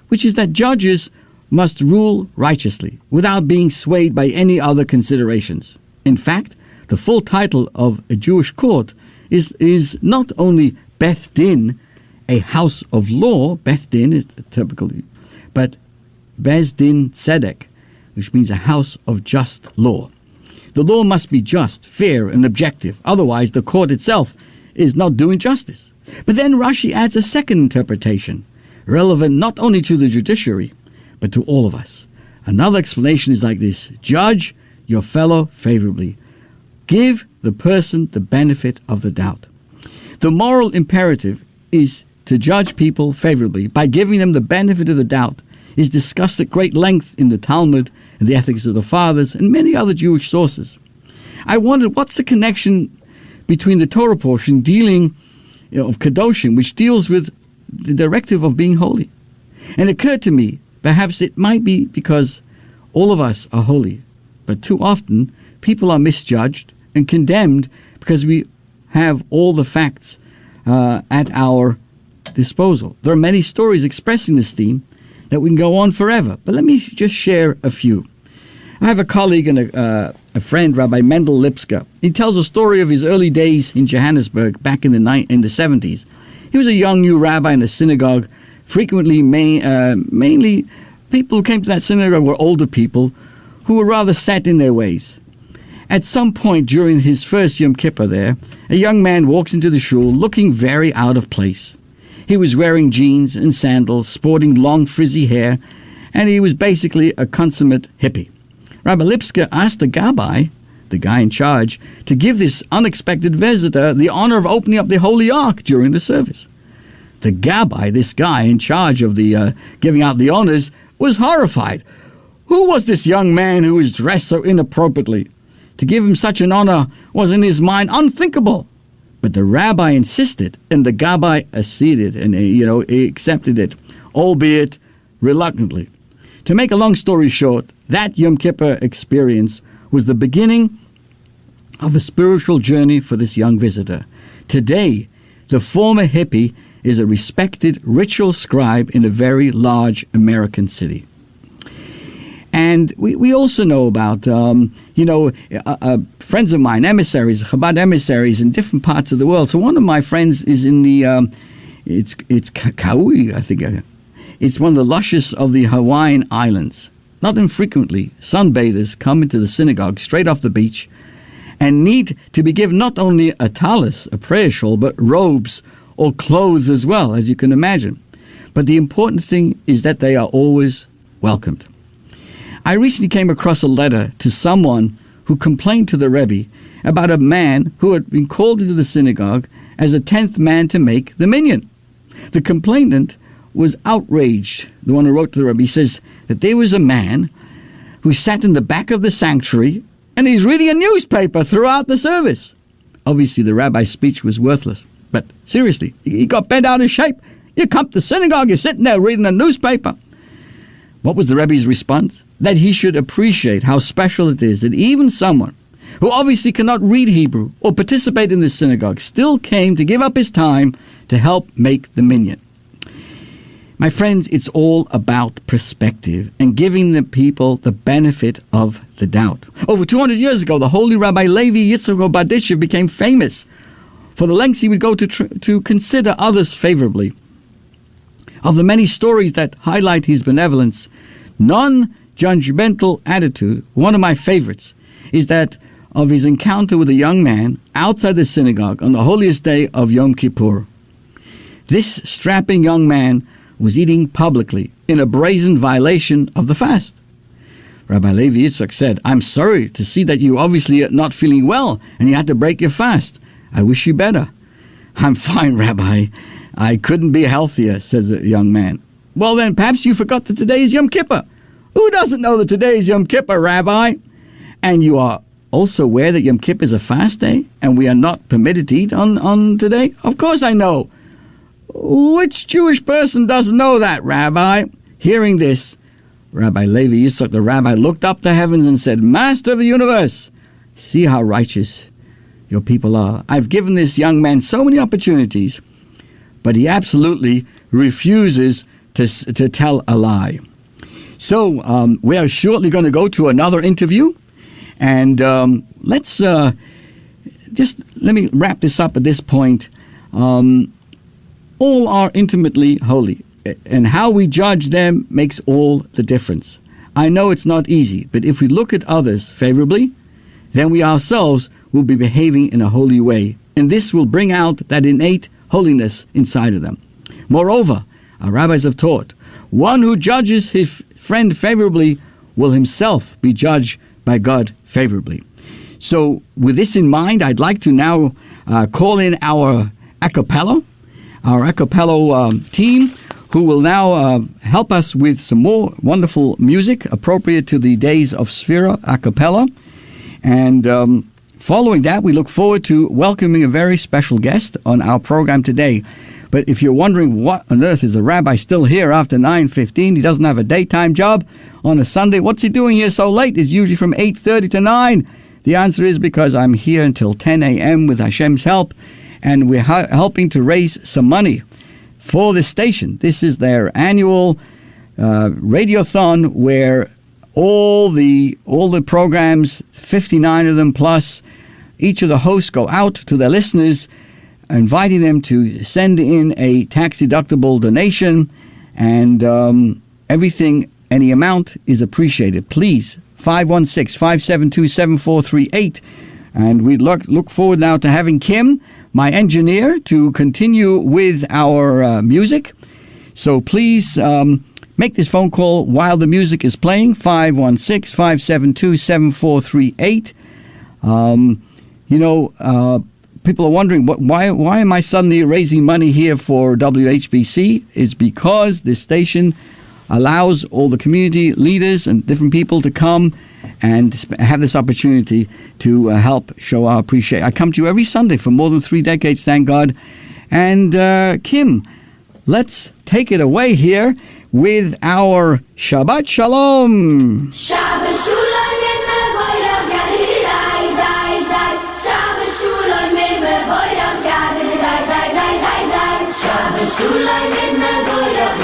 Speaker 1: which is that judges must rule righteously without being swayed by any other considerations. In fact, the full title of a Jewish court is not only Beth Din, a house of law. Beth Din is typically, but Bez Din Tzedek, which means a house of just law. The law must be just, fair, and objective. Otherwise, the court itself is not doing justice. But then Rashi adds a second interpretation, relevant not only to the judiciary, but to all of us. Another explanation is like this: judge your fellow favorably. Give the person the benefit of the doubt. The moral imperative is to judge people favorably by giving them the benefit of the doubt is discussed at great length in the Talmud and the Ethics of the Fathers and many other Jewish sources. I wondered, what's the connection between the Torah portion dealing of Kedoshim, which deals with the directive of being holy? And it occurred to me, perhaps it might be because all of us are holy, but too often people are misjudged and condemned because we have all the facts at our disposal. There are many stories expressing this theme that we can go on forever, but let me just share a few. I have a colleague and a friend, Rabbi Mendel Lipska. He tells a story of his early days in Johannesburg back in the 70s. He was a young new rabbi in a synagogue. Frequently, mainly people who came to that synagogue were older people who were rather set in their ways. At some point during his first Yom Kippur there, a young man walks into the shul looking very out of place. He was wearing jeans and sandals, sporting long frizzy hair, and he was basically a consummate hippie. Rabbi Lipska asked the gabbai, the guy in charge, to give this unexpected visitor the honor of opening up the Holy Ark during the service. The Gabbai, this guy in charge of the giving out the honors, was horrified. Who was this young man who was dressed so inappropriately? To give him such an honor was in his mind unthinkable. But the rabbi insisted, and the Gabbai acceded, and he accepted it, albeit reluctantly. To make a long story short, that Yom Kippur experience was the beginning of a spiritual journey for this young visitor. Today, the former hippie is a respected ritual scribe in a very large American city. And we also know about, friends of mine, emissaries, Chabad emissaries in different parts of the world. So one of my friends is in the, it's Kauai, I think. It's one of the luscious of the Hawaiian Islands. Not infrequently, sunbathers come into the synagogue straight off the beach and need to be given not only a talis, a prayer shawl, but robes or clothes as well, as you can imagine. But the important thing is that they are always welcomed. I recently came across a letter to someone who complained to the Rebbe about a man who had been called into the synagogue as a 10th man to make the minyan. The complainant was outraged. The one who wrote to the Rebbe says that there was a man who sat in the back of the sanctuary and he's reading a newspaper throughout the service. Obviously, the rabbi's speech was worthless. But seriously, he got bent out of shape. You come to synagogue, you're sitting there reading a newspaper. What was the Rebbe's response? That he should appreciate how special it is that even someone who obviously cannot read Hebrew or participate in the synagogue still came to give up his time to help make the minyan. My friends, it's all about perspective and giving the people the benefit of the doubt. Over 200 years ago, the holy Rabbi Levi Yitzchak Berditchev became famous for the lengths he would go to consider others favorably. Of the many stories that highlight his benevolence, non-judgmental attitude, one of my favorites, is that of his encounter with a young man outside the synagogue on the holiest day of Yom Kippur. This strapping young man was eating publicly in a brazen violation of the fast. Rabbi Levi Yitzchak said, "I'm sorry to see that you obviously are not feeling well and you had to break your fast. I wish you better." "I'm fine, Rabbi. I couldn't be healthier," says the young man. "Well then, perhaps you forgot that today is Yom Kippur." "Who doesn't know that today is Yom Kippur, Rabbi?" "And you are also aware that Yom Kippur is a fast day and we are not permitted to eat on today?" "Of course I know." "Which Jewish person doesn't know that, Rabbi?" Hearing this, Rabbi Levi Yitzchak, the rabbi, looked up to heavens and said, "Master of the universe, see how righteous your people are. I've given this young man so many opportunities, but he absolutely refuses to tell a lie." So we are shortly going to go to another interview, and let me wrap this up at this point. All are intimately holy, and how we judge them makes all the difference. I know it's not easy, but if we look at others favorably, then we ourselves will be behaving in a holy way, and this will bring out that innate holiness inside of them. Moreover, our rabbis have taught, one who judges his friend favorably will himself be judged by God favorably. So with this in mind, I'd like to now call in our a cappella team, who will now help us with some more wonderful music appropriate to the days of Sphira a cappella. And following that, we look forward to welcoming a very special guest on our program today. But if you're wondering what on earth is the rabbi still here after 9:15, he doesn't have a daytime job on a Sunday. What's he doing here so late? It's usually from 8:30 to 9. The answer is because I'm here until 10 a.m. with Hashem's help, and we're helping to raise some money for this station. This is their annual radiothon where all the programs, 59 of them plus, each of the hosts go out to their listeners, inviting them to send in a tax-deductible donation, and any amount is appreciated. Please, 516-572-7438. And we look forward now to having Kim, my engineer, to continue with our music. So please make this phone call while the music is playing, 516-572-7438. People are wondering, why am I suddenly raising money here for WHPC? It's because this station allows all the community leaders and different people to come and have this opportunity to help show our appreciation. I come to you every Sunday for more than 3 decades, thank God. And Kim, let's take it away here with our Shabbat Shalom.
Speaker 10: Shabbat Shalom. Shalom in the void of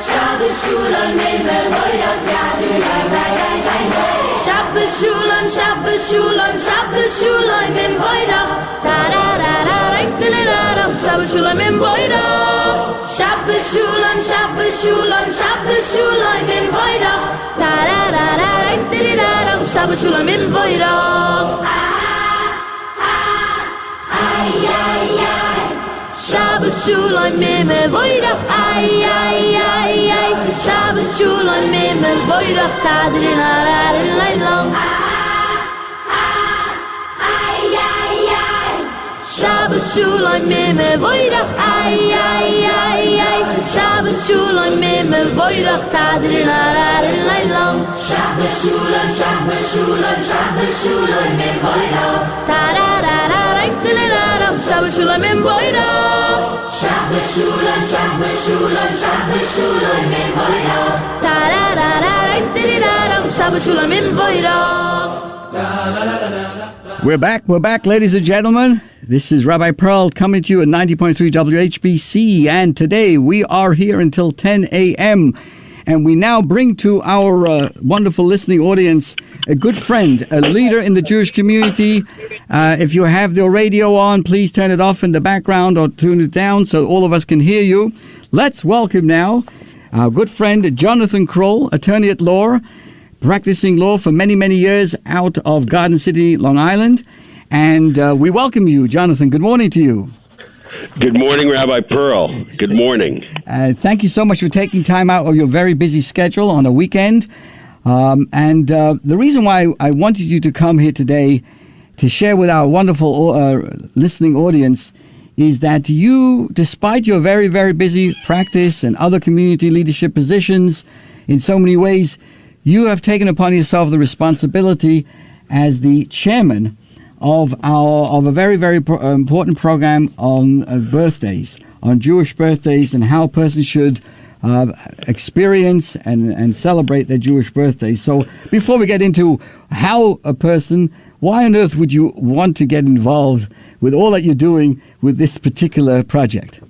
Speaker 10: Shabbat Shalom in the void of Shabbat Shalom, Shabbat Shalom, Shabbat Shalom in void of Shabbat Shalom in void of Shabbat Shalom, Shabbat Shalom, Shabbat Shalom in void of Shabbat Shalom in void of Shabbat Shalom in me voidach, ay, ay, ay, ay. Shabbat Shalom in me voidach, tadrin ararin leilong. Ay, ay, ay. Shabbat Shalom in me voidach, ay, ay, ay, ay. Shabbat Shalom in me voidach, tadrin ararin leilong. Shabbat Shalom, Shabbat Shalom, Shabbat Shalom in voidach, tararararai diliraram. Shabbat Shalom in voidach. Shabbat Shalom, Shabbat Shalom, Shabbat Shalom in voidach, tararararai diliraram. Shabbat Shalom in voidach.
Speaker 1: We're back, ladies and gentlemen. This is Rabbi Perl coming to you at 90.3 WHPC, and today we are here until 10 a.m., and we now bring to our wonderful listening audience a good friend, a leader in the Jewish community. If you have your radio on, please turn it off in the background or tune it down so all of us can hear you. Let's welcome now our good friend, Jonathan Kroll, attorney at law, practicing law for many, many years out of Garden City, Long Island. And we welcome you, Jonathan. Good morning to you.
Speaker 12: Good morning, Rabbi Perl. Good morning.
Speaker 1: Thank you so much for taking time out of your very busy schedule on a weekend. The reason why I wanted you to come here today to share with our wonderful listening audience is that you, despite your very, very busy practice and other community leadership positions in so many ways, you have taken upon yourself the responsibility as the chairman of a very, very important program on birthdays, on Jewish birthdays, and how a person should experience and celebrate their Jewish birthdays. So before we get into how a person, why on earth would you want to get involved with all that you're doing with this particular project?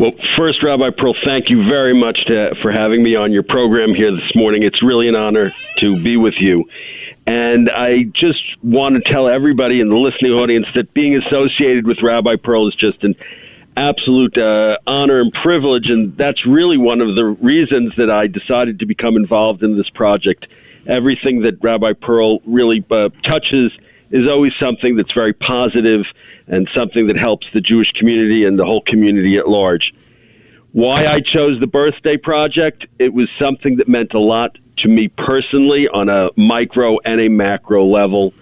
Speaker 12: Well, first, Rabbi Perl, thank you very much for having me on your program here this morning. It's really an honor to be with you. And I just want to tell everybody in the listening audience that being associated with Rabbi Perl is just an absolute honor and privilege, and that's really one of the reasons that I decided to become involved in this project. Everything that Rabbi Perl really touches is always something that's very positive and something that helps the Jewish community and the whole community at large. Why I chose the birthday project, it was something that meant a lot to me personally on a micro and a macro level.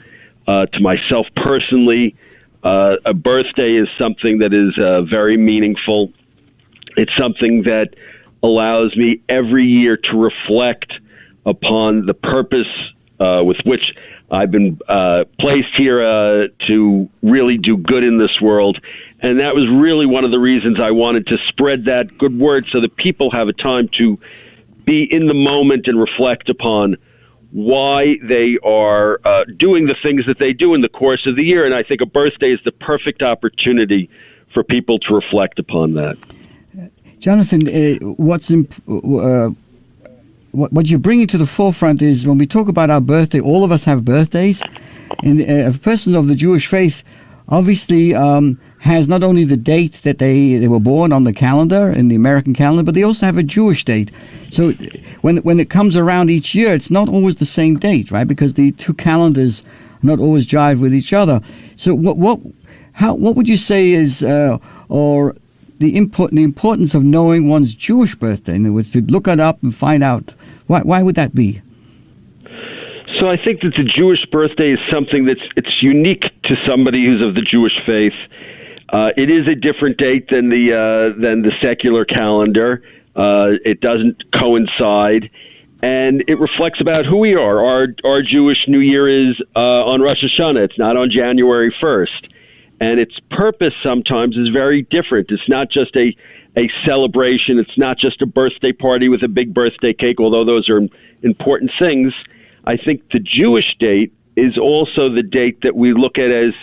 Speaker 12: To myself personally, a birthday is something that is very meaningful. It's something that allows me every year to reflect upon the purpose with which I've been placed here to really do good in this world. And that was really one of the reasons I wanted to spread that good word so that people have a time to be in the moment and reflect upon why they are doing the things that they do in the course of the year. And I think a birthday is the perfect opportunity for people to reflect upon that.
Speaker 1: Jonathan, what you're bringing to the forefront is when we talk about our birthday, all of us have birthdays. And a person of the Jewish faith obviously has not only the date that they were born on the calendar, in the American calendar, but they also have a Jewish date. So when it comes around each year, it's not always the same date, right? Because the two calendars not always jive with each other. So what would you say is or the importance of knowing one's Jewish birthday? In other words, to look it up and find out why would that be?
Speaker 12: So I think that the Jewish birthday is something it's unique to somebody who's of the Jewish faith. It is a different date than the secular calendar. It doesn't coincide, and it reflects about who we are. Our Jewish New Year is on Rosh Hashanah. It's not on January 1st, and its purpose sometimes is very different. It's not just a celebration. It's not just a birthday party with a big birthday cake, although those are important things. I think the Jewish date is also the date that we look at as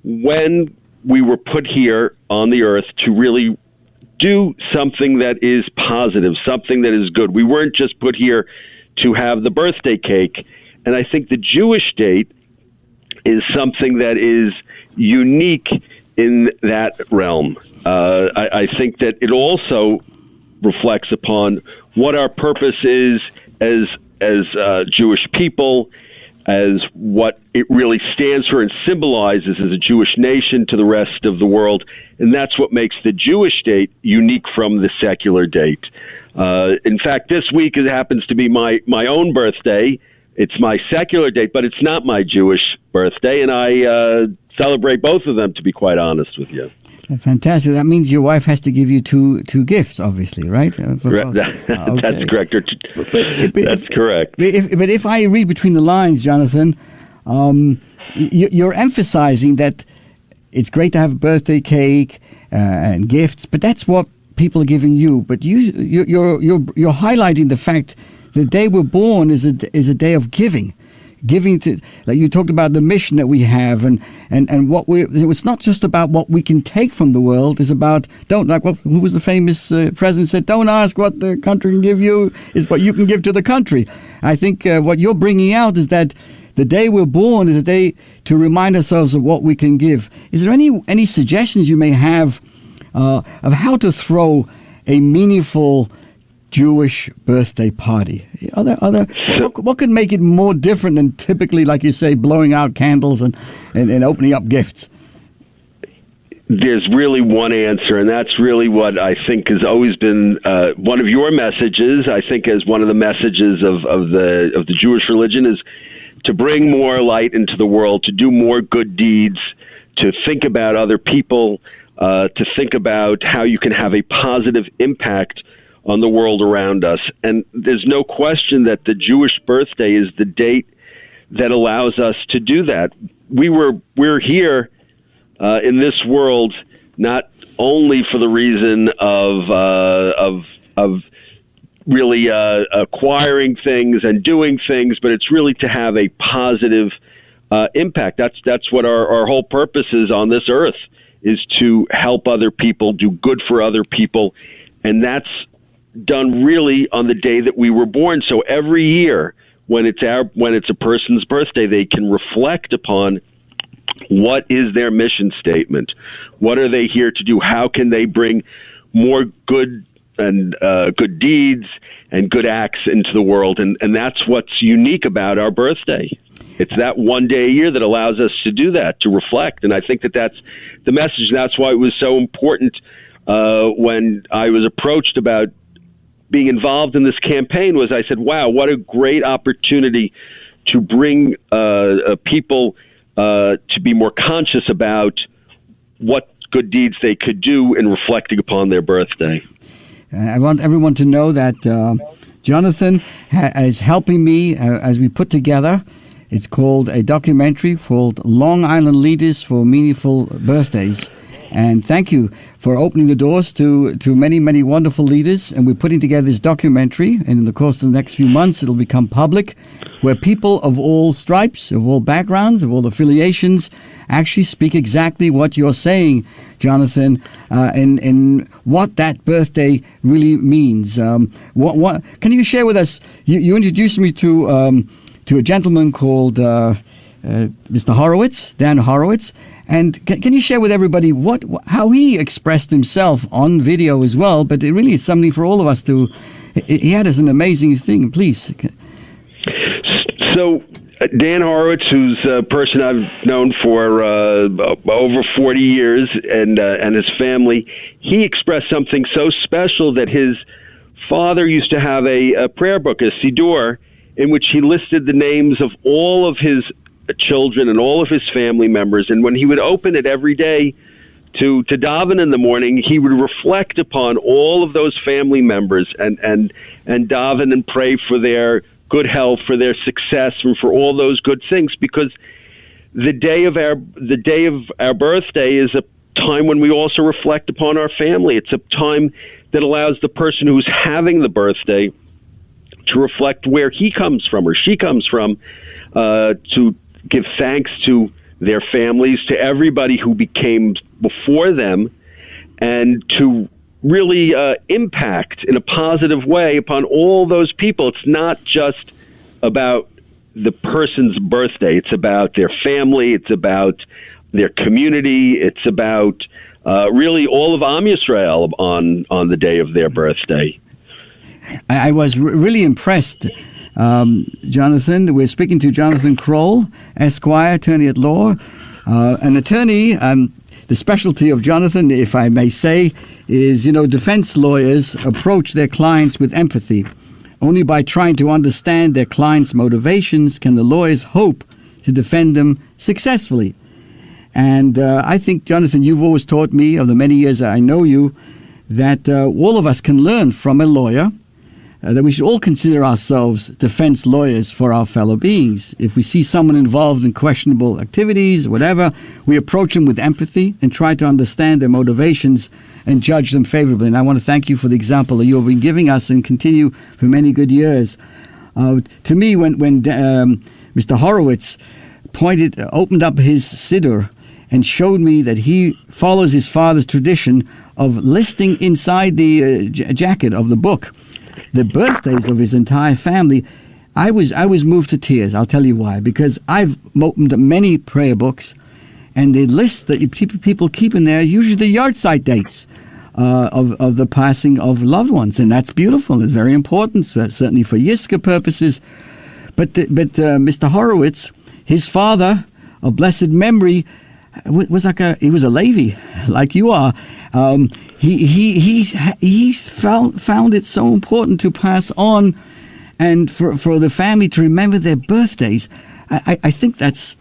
Speaker 12: when we were put here on the earth to really do something that is positive, something that is good. We weren't just put here to have the birthday cake. And I think the Jewish date is something that is unique in that realm. I think that it also reflects upon what our purpose is as Jewish people, as what it really stands for and symbolizes as a Jewish nation to the rest of the world. And that's what makes the Jewish date unique from the secular date. In fact, this week it happens to be my own birthday. It's my secular date, but it's not my Jewish birthday, and I celebrate both of them, to be quite honest with you.
Speaker 1: Fantastic. That means your wife has to give you two gifts, obviously, right?
Speaker 12: That's correct. That's correct.
Speaker 1: But if I read between the lines, Jonathan, you're emphasizing that it's great to have a birthday cake and gifts, but that's what people are giving you. But you're highlighting the fact the day we're born is a day of giving. Giving to, like you talked about the mission that we have, and what it's not just about what we can take from the world. It's about who was the famous president said, don't ask what the country can give you, is what you can give to the country. I think what you're bringing out is that the day we're born is a day to remind ourselves of what we can give. Is there any suggestions you may have of how to throw a meaningful Jewish birthday party? What could make it more different than typically, like you say, blowing out candles and opening up gifts?
Speaker 12: There's really one answer, and that's really what I think has always been one of your messages. I think as one of the messages of the Jewish religion is to bring more light into the world, to do more good deeds, to think about other people, to think about how you can have a positive impact on the world around us. And there's no question that the Jewish birthday is the date that allows us to do that. We're here in this world not only for the reason of really acquiring things and doing things, but it's really to have a positive impact. That's what our whole purpose is on this earth, is to help other people, do good for other people, and that's done really on the day that we were born. So every year when it's a person's birthday, they can reflect upon what is their mission statement, what are they here to do, how can they bring more good and good deeds and good acts into the world, and that's what's unique about our birthday. It's that one day a year that allows us to do that, to reflect, and I think that's the message. That's why it was so important when I was approached about being involved in this campaign. Was I said, wow, what a great opportunity to bring people to be more conscious about what good deeds they could do in reflecting upon their birthday.
Speaker 1: I want everyone to know that Jonathan is helping me as we put together. It's called a documentary called Long Island Leaders for Meaningful Birthdays. And thank you for opening the doors to many, many wonderful leaders. And we're putting together this documentary. And in the course of the next few months, it'll become public, where people of all stripes, of all backgrounds, of all affiliations, actually speak exactly what you're saying, Jonathan, in what that birthday really means. What can you share with us? You introduced me to a gentleman called Mr. Horowitz, Dan Horowitz. And can you share with everybody how he expressed himself on video as well? But it really is something for all of us to. He had as an amazing thing. Please.
Speaker 12: So Dan Horowitz, who's a person I've known for over 40 years, and his family, he expressed something so special that his father used to have a prayer book, a Siddur, in which he listed the names of all of his children and all of his family members. And when he would open it every day to daven in the morning, he would reflect upon all of those family members and daven and pray for their good health, for their success, and for all those good things. Because the day of our birthday is a time when we also reflect upon our family. It's a time that allows the person who's having the birthday to reflect where he comes from or she comes from, to give thanks to their families, to everybody who became before them, and to really impact in a positive way upon all those people. It's not just about the person's birthday. It's about their family. It's about their community. It's about really all of Am Yisrael on the day of their birthday.
Speaker 1: I was really impressed, Jonathan. We're speaking to Jonathan Kroll, Esquire, attorney at law, an attorney. The specialty of Jonathan, if I may say, is, defense lawyers approach their clients with empathy. Only by trying to understand their clients' motivations can the lawyers hope to defend them successfully. And I think, Jonathan, you've always taught me, of the many years I know you, that all of us can learn from a lawyer, that we should all consider ourselves defense lawyers for our fellow beings. If we see someone involved in questionable activities, whatever, we approach them with empathy and try to understand their motivations and judge them favorably. And I want to thank you for the example that you have been giving us and continue for many good years. To me, when Mr. Horowitz opened up his siddur and showed me that he follows his father's tradition of listing inside the jacket of the book the birthdays of his entire family, I was moved to tears. I'll tell you why. Because I've opened many prayer books, and the list that people keep in there is usually the yahrzeit dates of the passing of loved ones, and that's beautiful. It's very important, certainly for Yiska purposes. But Mr. Horowitz, his father of blessed memory, was he was a Levi, like you are. He found it so important to pass on, and for the family to remember their birthdays. I think that's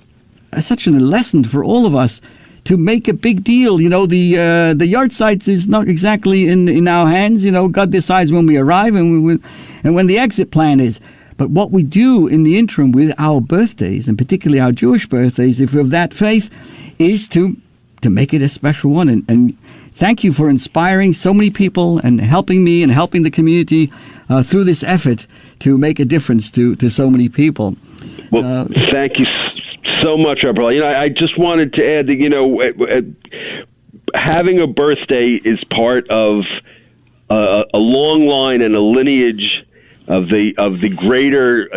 Speaker 1: such a lesson for all of us to make a big deal. The yahrzeit is not exactly in our hands. God decides when we arrive and when the exit plan is. But what we do in the interim with our birthdays, and particularly our Jewish birthdays, if we're of that faith, is to make it a special one. And thank you for inspiring so many people and helping me and helping the community through this effort to make a difference to so many people.
Speaker 12: Well, thank you so much, Rabbi Perl. I just wanted to add that, having a birthday is part of a long line and a lineage of the greater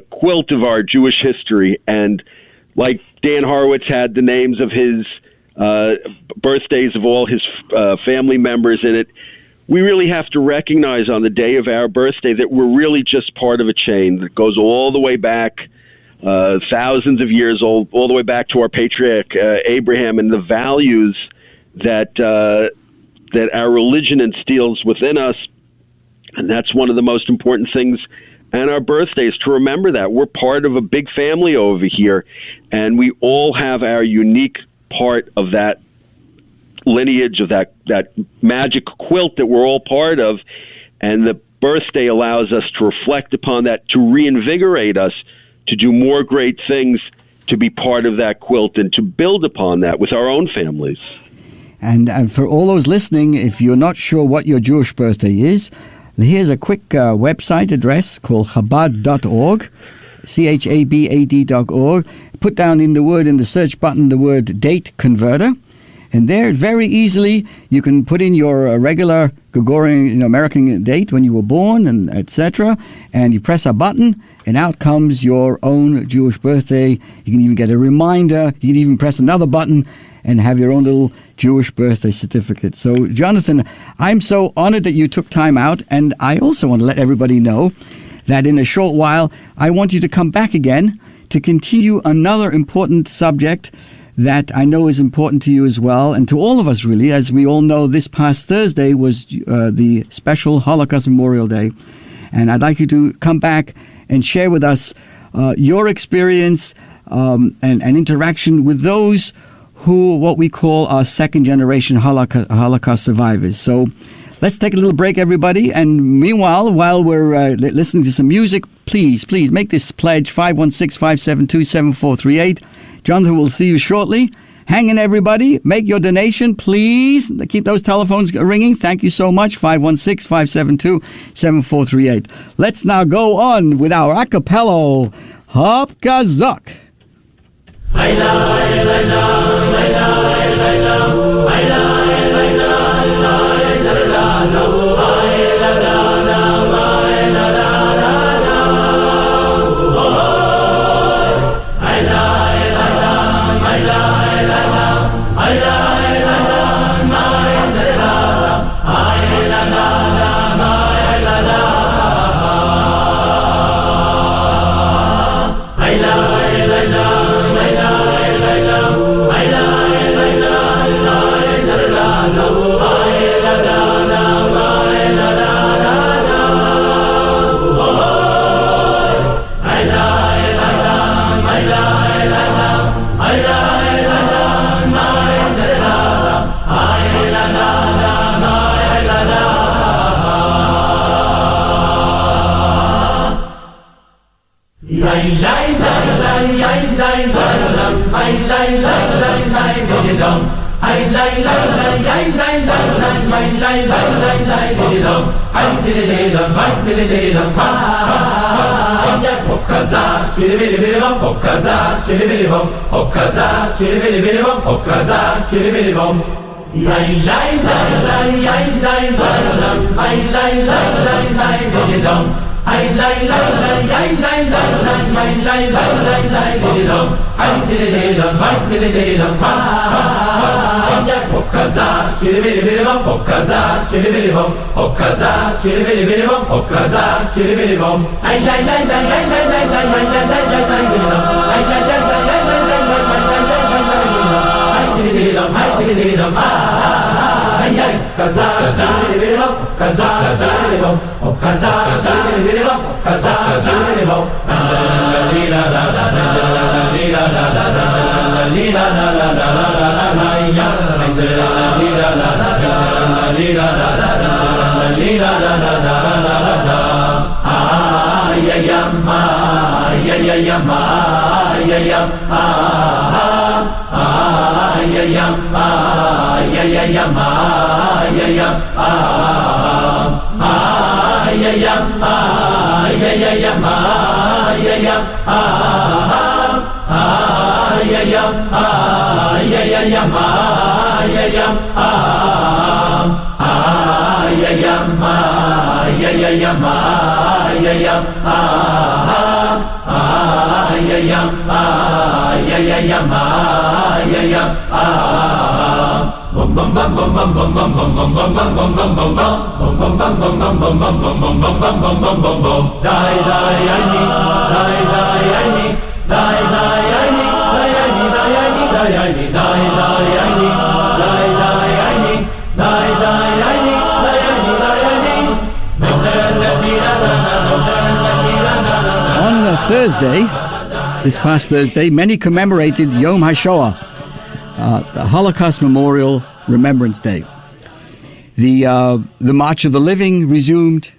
Speaker 12: quilt of our Jewish history. And like Dan Horowitz had the names of his birthdays of all his family members in it, we really have to recognize on the day of our birthday that we're really just part of a chain that goes all the way back, thousands of years old, all the way back to our patriarch Abraham, and the values that our religion instills within us. And that's one of the most important things on our birthdays, to remember that we're part of a big family over here, and we all have our unique part of that lineage, of that magic quilt that we're all part of. And the birthday allows us to reflect upon that, to reinvigorate us, to do more great things, to be part of that quilt, and to build upon that with our own families.
Speaker 1: And for all those listening, if you're not sure what your Jewish birthday is, here's a quick website address called Chabad.org, Chabad.org. Put down in the search button the word date converter, and there very easily you can put in your regular Gregorian American date when you were born, and etc. And you press a button, and out comes your own Jewish birthday. You can even get a reminder. You can even press another button and have your own little Jewish birthday certificate. So, Jonathan, I'm so honored that you took time out, and I also want to let everybody know that in a short while, I want you to come back again to continue another important subject that I know is important to you as well, and to all of us, really. As we all know, this past Thursday was the special Holocaust Memorial Day, and I'd like you to come back and share with us your experience and interaction with those who what we call are second-generation Holocaust survivors. So let's take a little break, everybody. And meanwhile, while we're listening to some music, please make this pledge, 516-572-7438. Jonathan will see you shortly. Hang in, everybody. Make your donation, please. Keep those telephones ringing. Thank you so much. 516-572-7438. Let's now go on with our a cappella, Hop Kazak. Thursday, this past Thursday, many commemorated Yom HaShoah, the Holocaust Memorial Remembrance Day. The March of the Living resumed,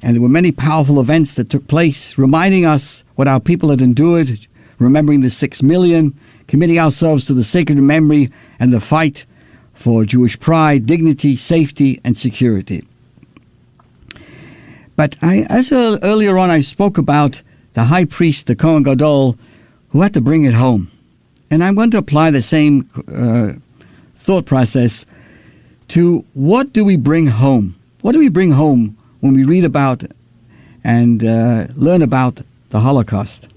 Speaker 1: and there were many powerful events that took place, reminding us what our people had endured, remembering the 6 million, committing ourselves to the sacred memory and the fight for Jewish pride, dignity, safety, and security. But earlier on I spoke about the high priest, the Kohen Gadol, who had to bring it home. And I'm going to apply the same thought process to what do we bring home? What do we bring home when we read about and learn about the Holocaust?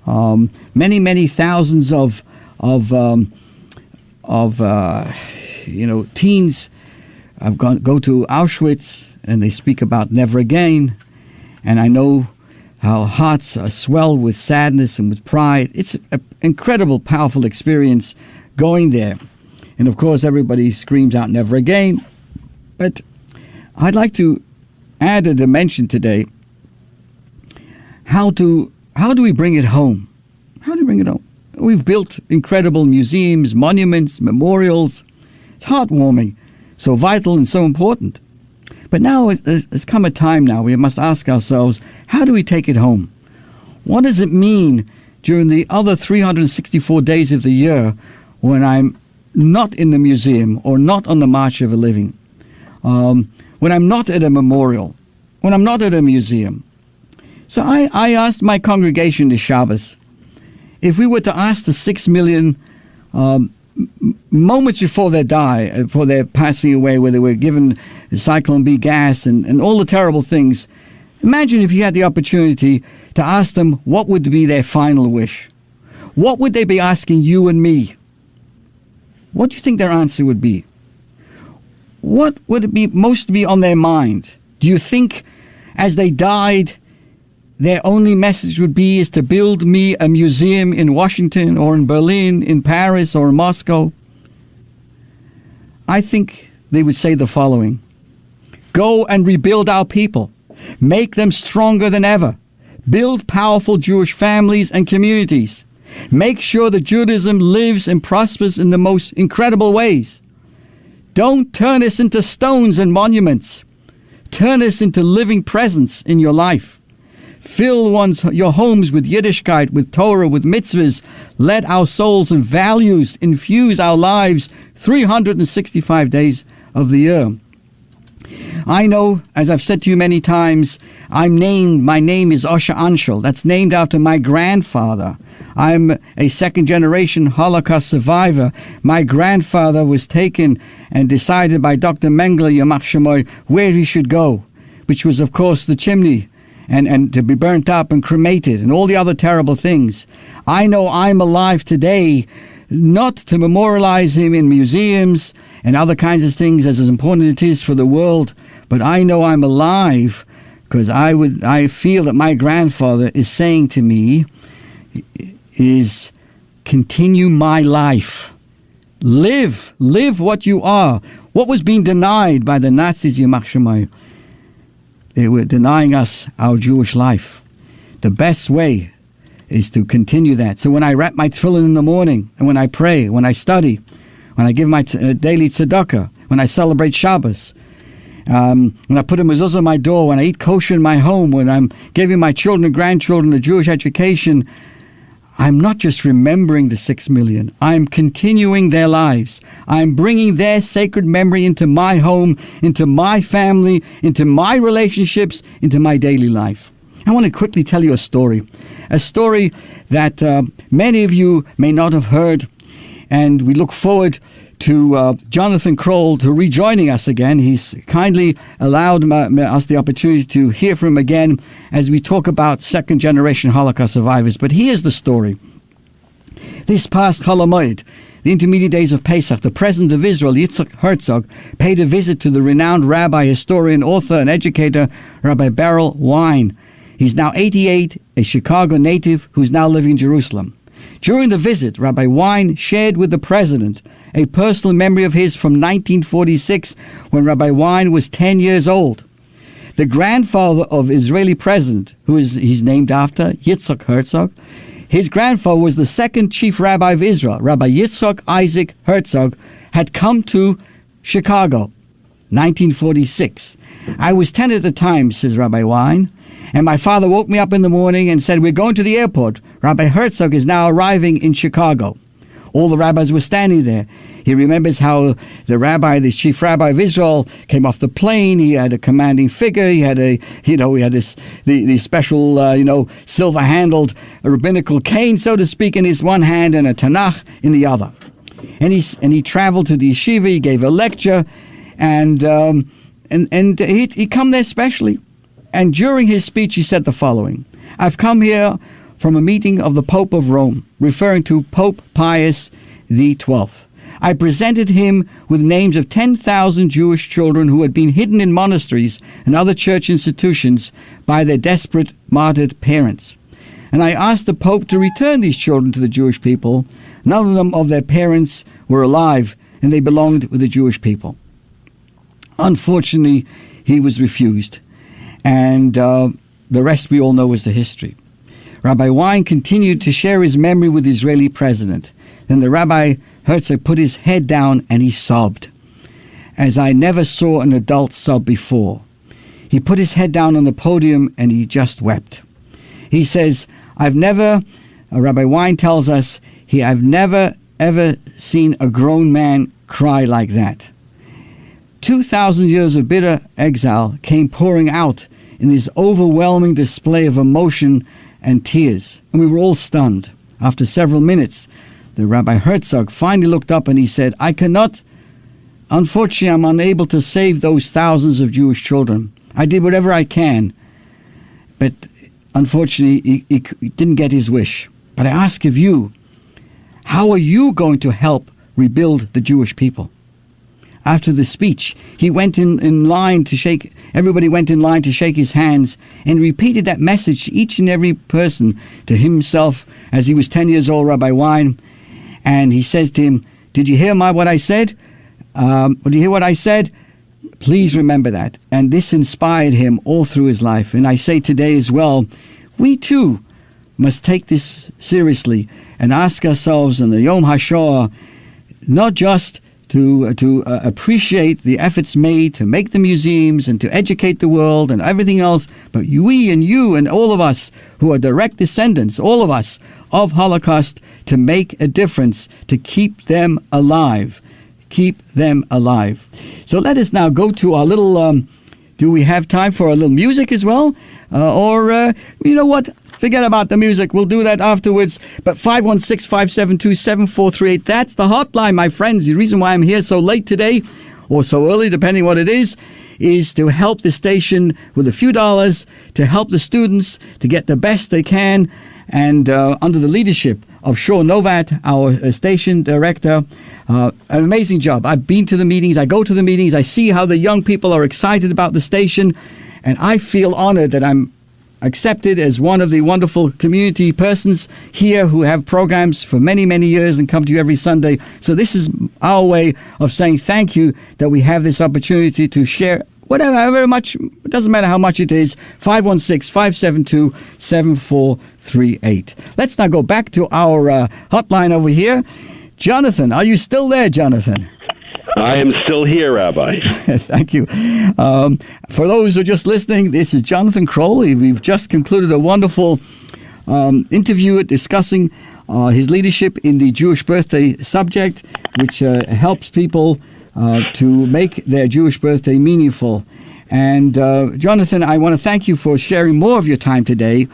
Speaker 1: Many thousands of teens have go to Auschwitz, and they speak about never again. And I know how hearts are swelled with sadness and with pride. It's an incredible, powerful experience going there. And of course, everybody screams out never again. But I'd like to add a dimension today. how do we bring it home? How do we bring it home? We've built incredible museums, monuments, memorials. It's heartwarming, so vital and so important. But now it's come a time now we must ask ourselves, how do we take it home? What does it mean during the other 364 days of the year when I'm not in the museum or not on the March of the Living, when I'm not at a memorial, when I'm not at a museum? So I asked my congregation this Shabbos, if we were to ask the 6 million moments before they're passing away, where they were given Cyclone B gas and all the terrible things, imagine if you had the opportunity to ask them what would be their final wish. What would they be asking you and me? What do you think their answer would be? What would it be most be on their mind? Do you think as they died, their only message would be is to build me a museum in Washington or in Berlin, in Paris or in Moscow? I think they would say the following: go and rebuild our people. Make them stronger than ever. Build powerful Jewish families and communities. Make sure that Judaism lives and prospers in the most incredible ways. Don't turn us into stones and monuments. Turn us into living presence in your life. Fill your homes with Yiddishkeit, with Torah, with mitzvahs. Let our souls and values infuse our lives 365 days of the year. I know, as I've said to you many times, my name is Osher Anshel. That's named after my grandfather. I'm a second-generation Holocaust survivor. My grandfather was taken and decided by Dr. Mengele, Yamach Shemoy, where he should go, which was, of course, the chimney, and to be burnt up and cremated and all the other terrible things. I know I'm alive today not to memorialize him in museums and other kinds of things, as important it is for the world, but I know I'm alive because I feel that my grandfather is saying to me, is continue my life. Live what you are. What was being denied by the Nazis, Yamach Shemoy? They were denying us our Jewish life. The best way is to continue that. So when I wrap my tefillin in the morning, and when I pray, when I study, when I give my daily tzedakah, when I celebrate Shabbos, when I put a mezuzah on my door, when I eat kosher in my home, when I'm giving my children and grandchildren a Jewish education, I'm not just remembering the 6 million. I'm continuing their lives. I'm bringing their sacred memory into my home, into my family, into my relationships, into my daily life. I want to quickly tell you a story that many of you may not have heard, and we look forward to Jonathan Kroll to rejoining us again. He's kindly allowed us the opportunity to hear from him again as we talk about second-generation Holocaust survivors. But here's the story. This past Chol HaMoed, the intermediate days of Pesach, the President of Israel, Yitzhak Herzog, paid a visit to the renowned rabbi, historian, author, and educator, Rabbi Perl Wein. He's now 88, a Chicago native who's now living in Jerusalem. During the visit, Rabbi Wein shared with the President a personal memory of his from 1946 when Rabbi Wein was 10 years old. The grandfather of Israeli president, he's named after, Yitzhak Herzog, his grandfather was the second chief rabbi of Israel, Rabbi Yitzhak Isaac Herzog, had come to Chicago, 1946. I was 10 at the time, says Rabbi Wein, and my father woke me up in the morning and said, we're going to the airport. Rabbi Herzog is now arriving in Chicago. All the rabbis were standing there. He remembers how the chief rabbi of Israel, came off the plane. He had a commanding figure. He had the special, silver-handled rabbinical cane, so to speak, in his one hand and a Tanakh in the other. And he traveled to the yeshiva. He gave a lecture, and he come there specially. And during his speech, he said the following: I've come here from a meeting of the Pope of Rome, referring to Pope Pius XII. I presented him with names of 10,000 Jewish children who had been hidden in monasteries and other church institutions by their desperate, martyred parents. And I asked the Pope to return these children to the Jewish people. None of them of their parents were alive, and they belonged with the Jewish people. Unfortunately, he was refused. And the rest we all know is the history. Rabbi Wein continued to share his memory with the Israeli president. Then the Rabbi Herzog put his head down and he sobbed, as I never saw an adult sob before. He put his head down on the podium and he just wept. He says, Rabbi Wein tells us, I've never ever seen a grown man cry like that. 2,000 years of bitter exile came pouring out in this overwhelming display of emotion and tears, and we were all stunned. After several minutes, the Rabbi Herzog finally looked up and he said, unfortunately, I'm unable to save those thousands of Jewish children. I did whatever I can, but unfortunately, he didn't get his wish. But I ask of you, how are you going to help rebuild the Jewish people? After the speech, he went in line to shake, everybody went in line to shake his hands and repeated that message to each and every person, to himself as he was 10 years old, Rabbi Wein. And he says to him, did you hear what I said? Did you hear what I said? Please remember that. And this inspired him all through his life. And I say today as well, we too must take this seriously and ask ourselves in the Yom HaShoah, not just to appreciate the efforts made to make the museums and to educate the world and everything else, but we and you and all of us who are direct descendants, all of us, of Holocaust, to make a difference, to keep them alive. Keep them alive. So let us now go to our little, do we have time for a little music as well? Or you know what? Forget about the music. We'll do that afterwards. But 516-572-7438, that's the hotline, my friends. The reason why I'm here so late today, or so early, depending what it is to help the station with a few dollars, to help the students to get the best they can. And under the leadership of Shor Novat, our station director, an amazing job. I've been to the meetings. I go to the meetings. I see how the young people are excited about the station. And I feel honored that I'm accepted as one of the wonderful community persons here who have programs for many, many years and come to you every Sunday. So this is our way of saying thank you that we have this opportunity to share whatever, however much, it doesn't matter how much it is, 516-572-7438. Let's now go back to our hotline over here. Jonathan, are you still there, Jonathan?
Speaker 12: I am still here, Rabbi.
Speaker 1: Thank you. For those who are just listening, this is Jonathan Kroll. We've just concluded a wonderful interview discussing his leadership in the Jewish birthday subject, which helps people to make their Jewish birthday meaningful. And Jonathan, I want to thank you for sharing more of your time today,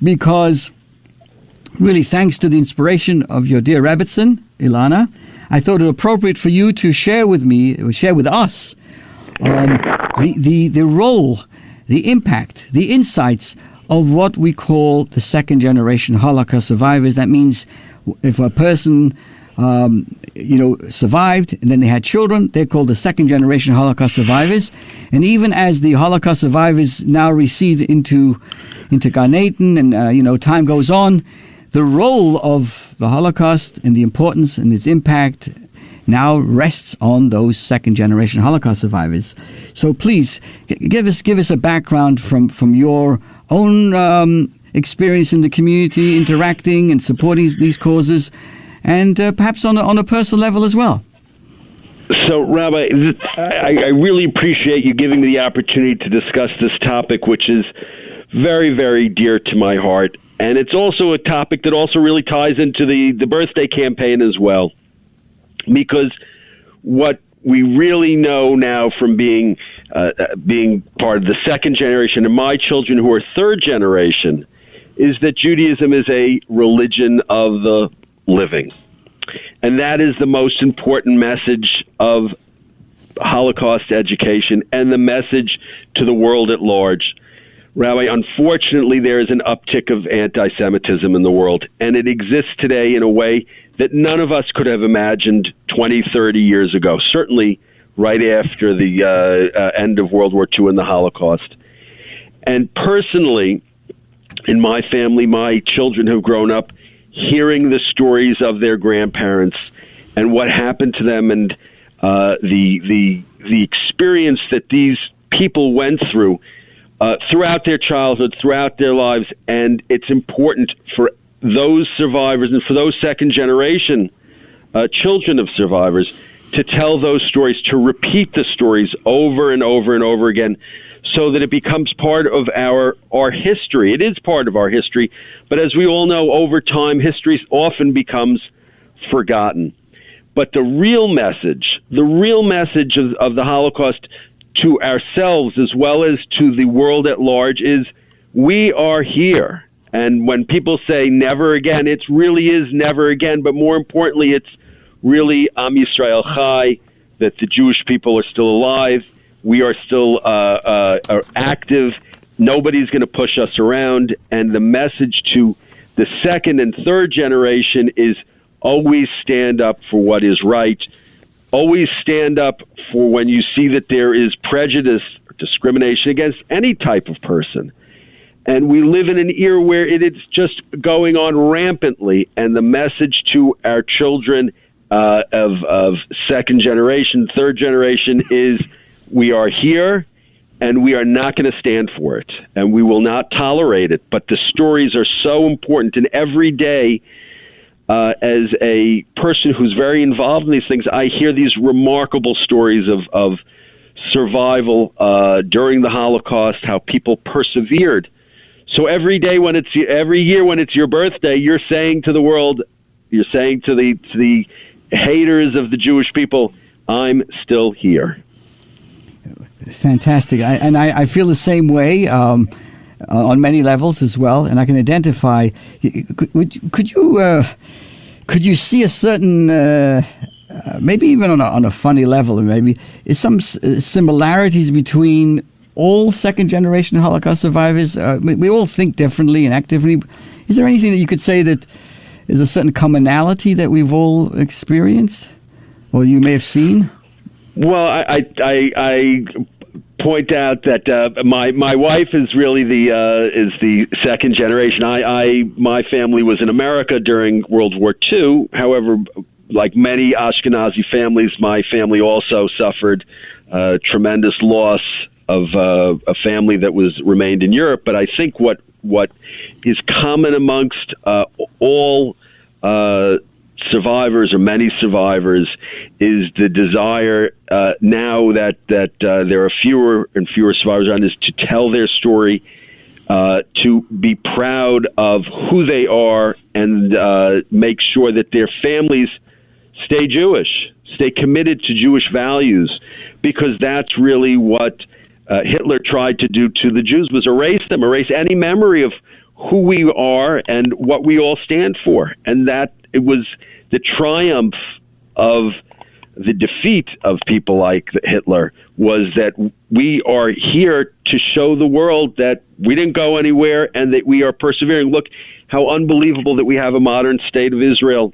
Speaker 1: because really thanks to the inspiration of your dear Rebbitzin, Ilana, I thought it appropriate for you to share with us the role, the impact, the insights of what we call the second generation Holocaust survivors. That means if a person survived and then they had children, they're called the second generation Holocaust survivors. And even as the Holocaust survivors now recede into Gan Eden and time goes on, the role of the Holocaust and the importance and its impact now rests on those second-generation Holocaust survivors. So please, give us a background from your own experience in the community, interacting and supporting these causes, and perhaps on a personal level as well.
Speaker 12: So, Rabbi, I really appreciate you giving me the opportunity to discuss this topic, which is very, very dear to my heart. And it's also a topic that also really ties into the birthday campaign as well. Because what we really know now from being part of the second generation, and my children who are third generation, is that Judaism is a religion of the living. And that is the most important message of Holocaust education and the message to the world at large. Rabbi, unfortunately, there is an uptick of anti-Semitism in the world, and it exists today in a way that none of us could have imagined 20, 30 years ago, certainly right after the end of World War II and the Holocaust. And personally, in my family, my children have grown up hearing the stories of their grandparents and what happened to them, and the experience that these people went through throughout their childhood, throughout their lives, and it's important for those survivors and for those second-generation children of survivors to tell those stories, to repeat the stories over and over and over again, so that it becomes part of our history. It is part of our history, but as we all know, over time, history often becomes forgotten. But the real message of the Holocaust to ourselves as well as to the world at large is we are here. And when people say never again, it really is never again. But more importantly, it's really Am Yisrael Chai, that the Jewish people are still alive. We are still are active. Nobody's going to push us around. And the message to the second and third generation is always stand up for what is right. Always stand up for when you see that there is prejudice or discrimination against any type of person. And we live in an era where it is just going on rampantly. And the message to our children of second generation, third generation is we are here and we are not going to stand for it. And we will not tolerate it. But the stories are so important. And every day, as a person who's very involved in these things, I hear these remarkable stories of survival during the Holocaust, how people persevered. So every year when it's your birthday, you're saying to the world, you're saying to the haters of the Jewish people, I'm still here.
Speaker 1: Fantastic. I feel the same way on many levels as well, and I can identify. Could you see a certain, maybe even on a funny level, maybe is some similarities between all second-generation Holocaust survivors? We all think differently and act differently. Is there anything that you could say that is a certain commonality that we've all experienced, or you may have seen?
Speaker 12: Well, I point out that my wife is really the second generation. My family was in America during World War II. However, like many Ashkenazi families, my family also suffered tremendous loss of a family that remained in Europe. But I think what is common amongst all survivors, or many survivors, is the desire now that there are fewer and fewer survivors around, is to tell their story, to be proud of who they are, and make sure that their families stay Jewish, stay committed to Jewish values, because that's really what Hitler tried to do to the Jews, was erase any memory of who we are and what we all stand for. And that it was the triumph of the defeat of people like Hitler, was that we are here to show the world that we didn't go anywhere and that we are persevering. Look how unbelievable that we have a modern state of Israel,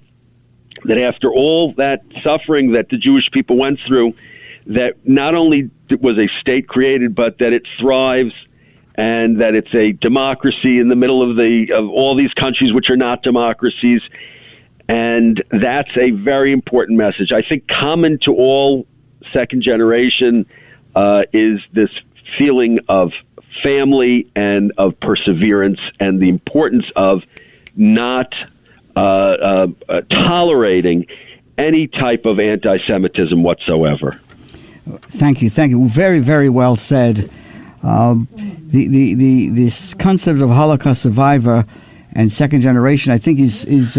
Speaker 12: that after all that suffering that the Jewish people went through, that not only was a state created, but that it thrives, and that it's a democracy in the middle of all these countries which are not democracies. And that's a very important message. I think common to all second generation is this feeling of family and of perseverance, and the importance of not tolerating any type of anti-Semitism whatsoever.
Speaker 1: Thank you. Very, very well said. This concept of Holocaust survivor and second generation, I think, is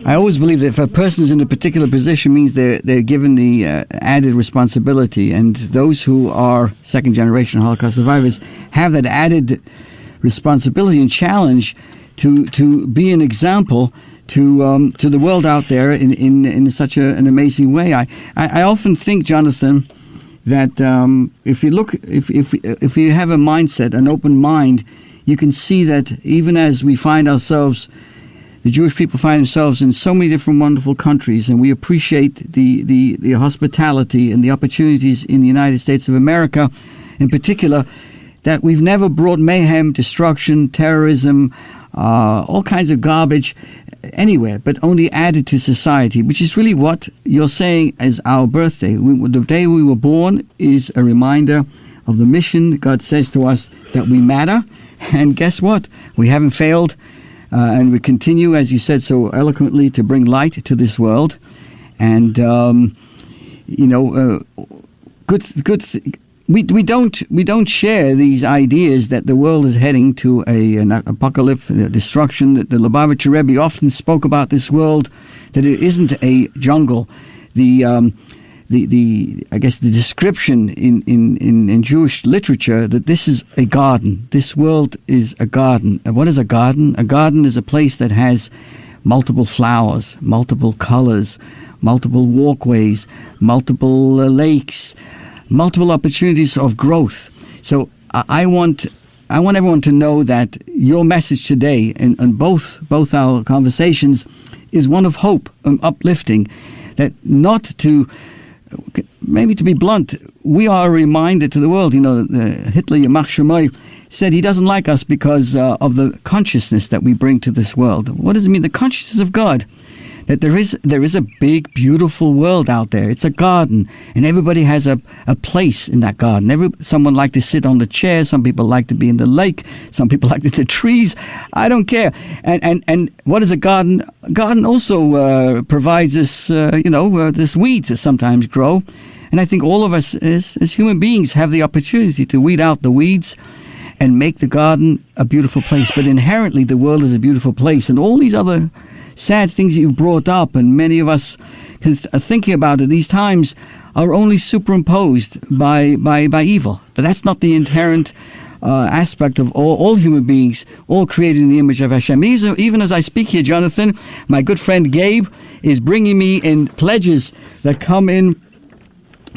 Speaker 1: I always believe that if a person is in a particular position, means they're given the added responsibility, and those who are second generation Holocaust survivors have that added responsibility and challenge to be an example to the world out there in such an amazing way. I often think, Jonathan, that if you have a mindset, an open mind, you can see that even as we find ourselves, the Jewish people find themselves in so many different wonderful countries, and we appreciate the hospitality and the opportunities in the United States of America, in particular, that we've never brought mayhem, destruction, terrorism, all kinds of garbage anywhere, but only added to society, which is really what you're saying is our birthday. The day we were born is a reminder of the mission. God says to us that we matter. And guess what? We haven't failed. And we continue, as you said so eloquently, to bring light to this world. And, we don't share these ideas that the world is heading to an apocalypse, destruction. That the Lubavitcher Rebbe often spoke about this world, that it isn't a jungle. The description in Jewish literature that this is a garden. This world is a garden. And what is a garden? A garden is a place that has multiple flowers, multiple colors, multiple walkways, multiple lakes, multiple opportunities of growth. So I want everyone to know that your message today and both our conversations is one of hope and uplifting. That not to, maybe to be blunt, we are a reminder to the world. Hitler, Yamach Shemai, said he doesn't like us because of the consciousness that we bring to this world. What does it mean? The consciousness of God. That there is a big, beautiful world out there. It's a garden, and everybody has a place in that garden. Someone like to sit on the chair. Some people like to be in the lake. Some people like the trees. I don't care. And what is a garden? A garden also provides us, this weeds that sometimes grow. And I think all of us as human beings have the opportunity to weed out the weeds and make the garden a beautiful place. But inherently, the world is a beautiful place, and all these other sad things that you've brought up, and many of us are thinking about at these times, are only superimposed by evil. But that's not the inherent aspect of all human beings, all created in the image of Hashem. Even as I speak here, Jonathan, my good friend Gabe is bringing me in pledges that coming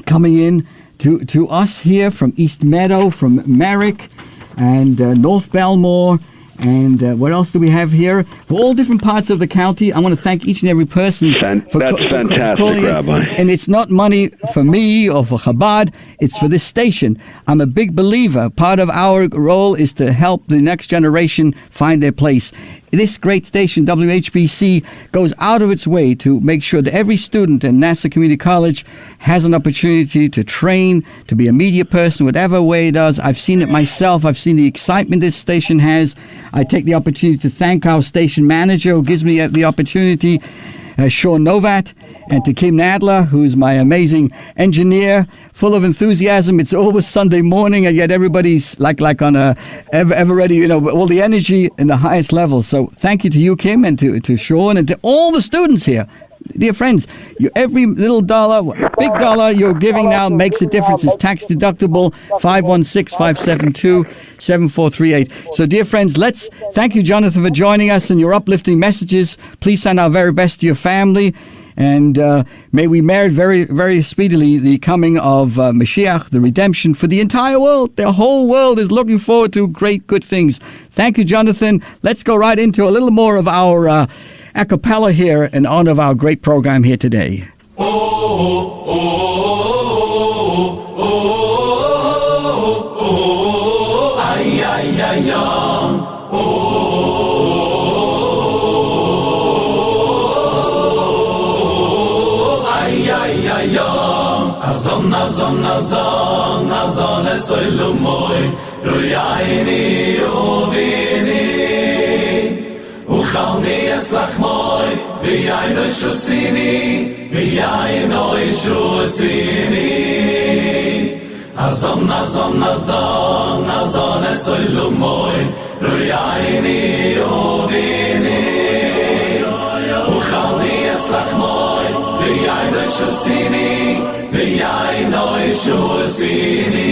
Speaker 1: in to us here from East Meadow, from Merrick, and North Belmore. And what else do we have here? For all different parts of the county, I want to thank each and every person.
Speaker 12: That's fantastic, Rabbi.
Speaker 1: And it's not money for me or for Chabad. It's for this station. I'm a big believer. Part of our role is to help the next generation find their place. This great station, WHPC, goes out of its way to make sure that every student at Nassau Community College has an opportunity to train, to be a media person, whatever way it does. I've seen it myself. I've seen the excitement this station has. I take the opportunity to thank our station manager who gives me the opportunity, Sean Novat, and to Kim Nadler, who's my amazing engineer, full of enthusiasm. It's always Sunday morning, and yet everybody's like on a ever ready, all the energy in the highest level. So thank you to you, Kim, and to Sean, and to all the students here. Dear friends, every little dollar, big dollar you're giving now makes a difference. It's tax deductible, 516-572-7438. So, dear friends, thank you, Jonathan, for joining us and your uplifting messages. Please send our very best to your family. And may we merit very, very speedily the coming of Mashiach, the redemption for the entire world. The whole world is looking forward to great, good things. Thank you, Jonathan. Let's go right into a little more of our a cappella here in honor of our great program here today.
Speaker 13: Azon, azon, azon, azon, esoilu moi, ruyaini uvini, uchalni eslach moi, viyaino shusini, viyaino shusini. Azon, azon, azon, azon, esoilu moi, ruyaini uvini, uchalni eslach moi, viyaino shusini, viyaino shusini.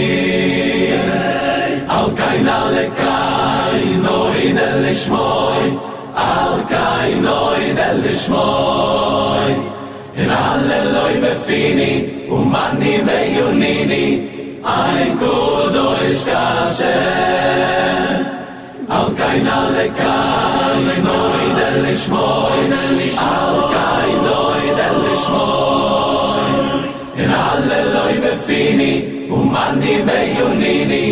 Speaker 13: Al kaina lekaino idel lishmoi, al kaino idel lishmoi. In halleloi befini, umani veyunini, ein kudosh kashem. Al kaina lekaino idel lishmoi, al kaino idel lishmoi. In halleloi befini, umani veyunini,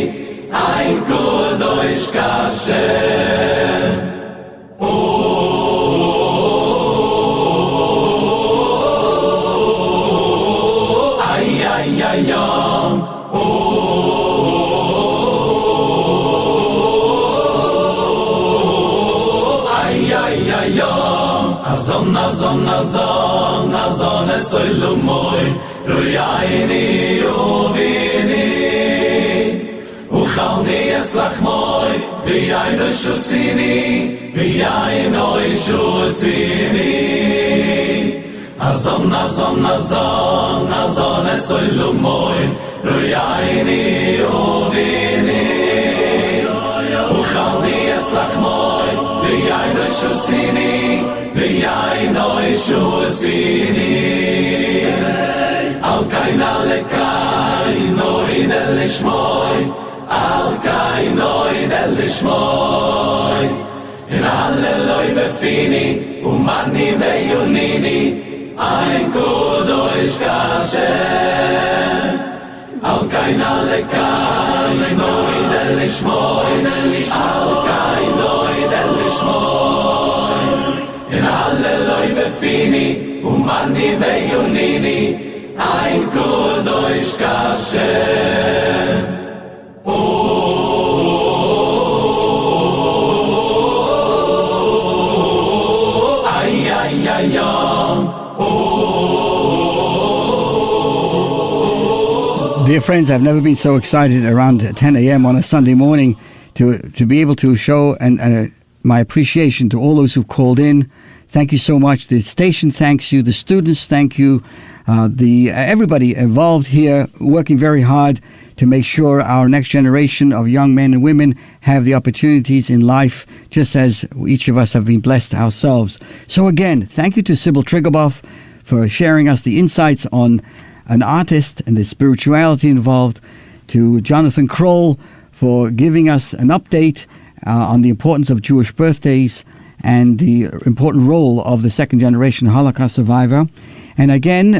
Speaker 13: ein kudosh kashem. Ay, ay, ay, ay, ayom azon azon azon azon esoilumoy royaini uvini uchalni eslachmoy v'yayno shusini v'yayno shusini azon azon azon azon esoilumoy royaini uvini uchalni eslachmoy v'yayno shusini v'yayno shusini al kaina lekai noid el lishmoy al kai noid el lishmoy in halleloi befini umani veyunini ein kudosh kashem al kaina lekai noid el lishmoy al kai noid el lishmoy in halleloi befini umani veyunini ein kudosh kashem
Speaker 1: Dear friends, I've never been so excited around 10 a.m. on a Sunday morning to be able to show my appreciation to all those who've called in. Thank you so much. The station thanks you. The students thank you. Everybody involved here working very hard to make sure our next generation of young men and women have the opportunities in life, just as each of us have been blessed ourselves. So again, thank you to Sybil Triggerboff for sharing us the insights on an artist and the spirituality involved, to Jonathan Kroll for giving us an update on the importance of Jewish birthdays and the important role of the second-generation Holocaust survivor. And again,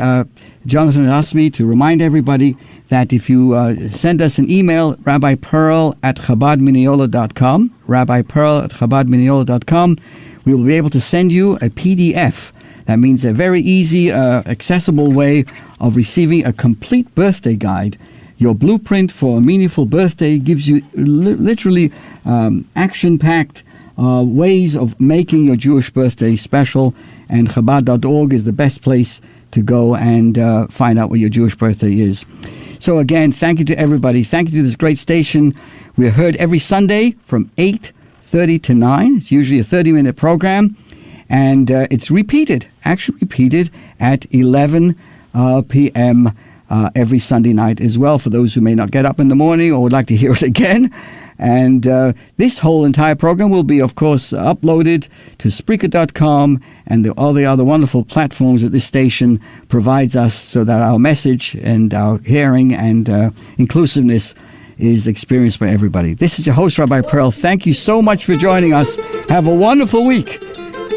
Speaker 1: Jonathan asked me to remind everybody that if you send us an email, rabbiperl@chabadmineola.com, rabbiperl@chabadmineola.com, we will be able to send you a PDF. That means a very easy, accessible way of receiving a complete birthday guide. Your blueprint for a meaningful birthday gives you literally action-packed ways of making your Jewish birthday special, and Chabad.org is the best place to go and find out what your Jewish birthday is. So again, thank you to everybody. Thank you to this great station. We are heard every Sunday from 8:30 to 9. It's usually a 30-minute program. And it's actually repeated at 11 p.m. Every Sunday night as well, for those who may not get up in the morning or would like to hear it again. And this whole entire program will be, of course, uploaded to Spreaker.com and all the other wonderful platforms that this station provides us, so that our message and our hearing and inclusiveness is experienced by everybody. This is your host, Rabbi Perl. Thank you so much for joining us. Have a wonderful week.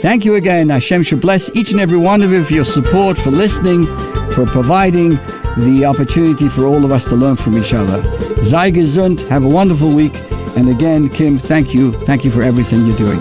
Speaker 1: Thank you again. Hashem should bless each and every one of you for your support, for listening, for providing the opportunity for all of us to learn from each other. Sei gesund. Have a wonderful week. And again, Kim, thank you. Thank you for everything you're doing.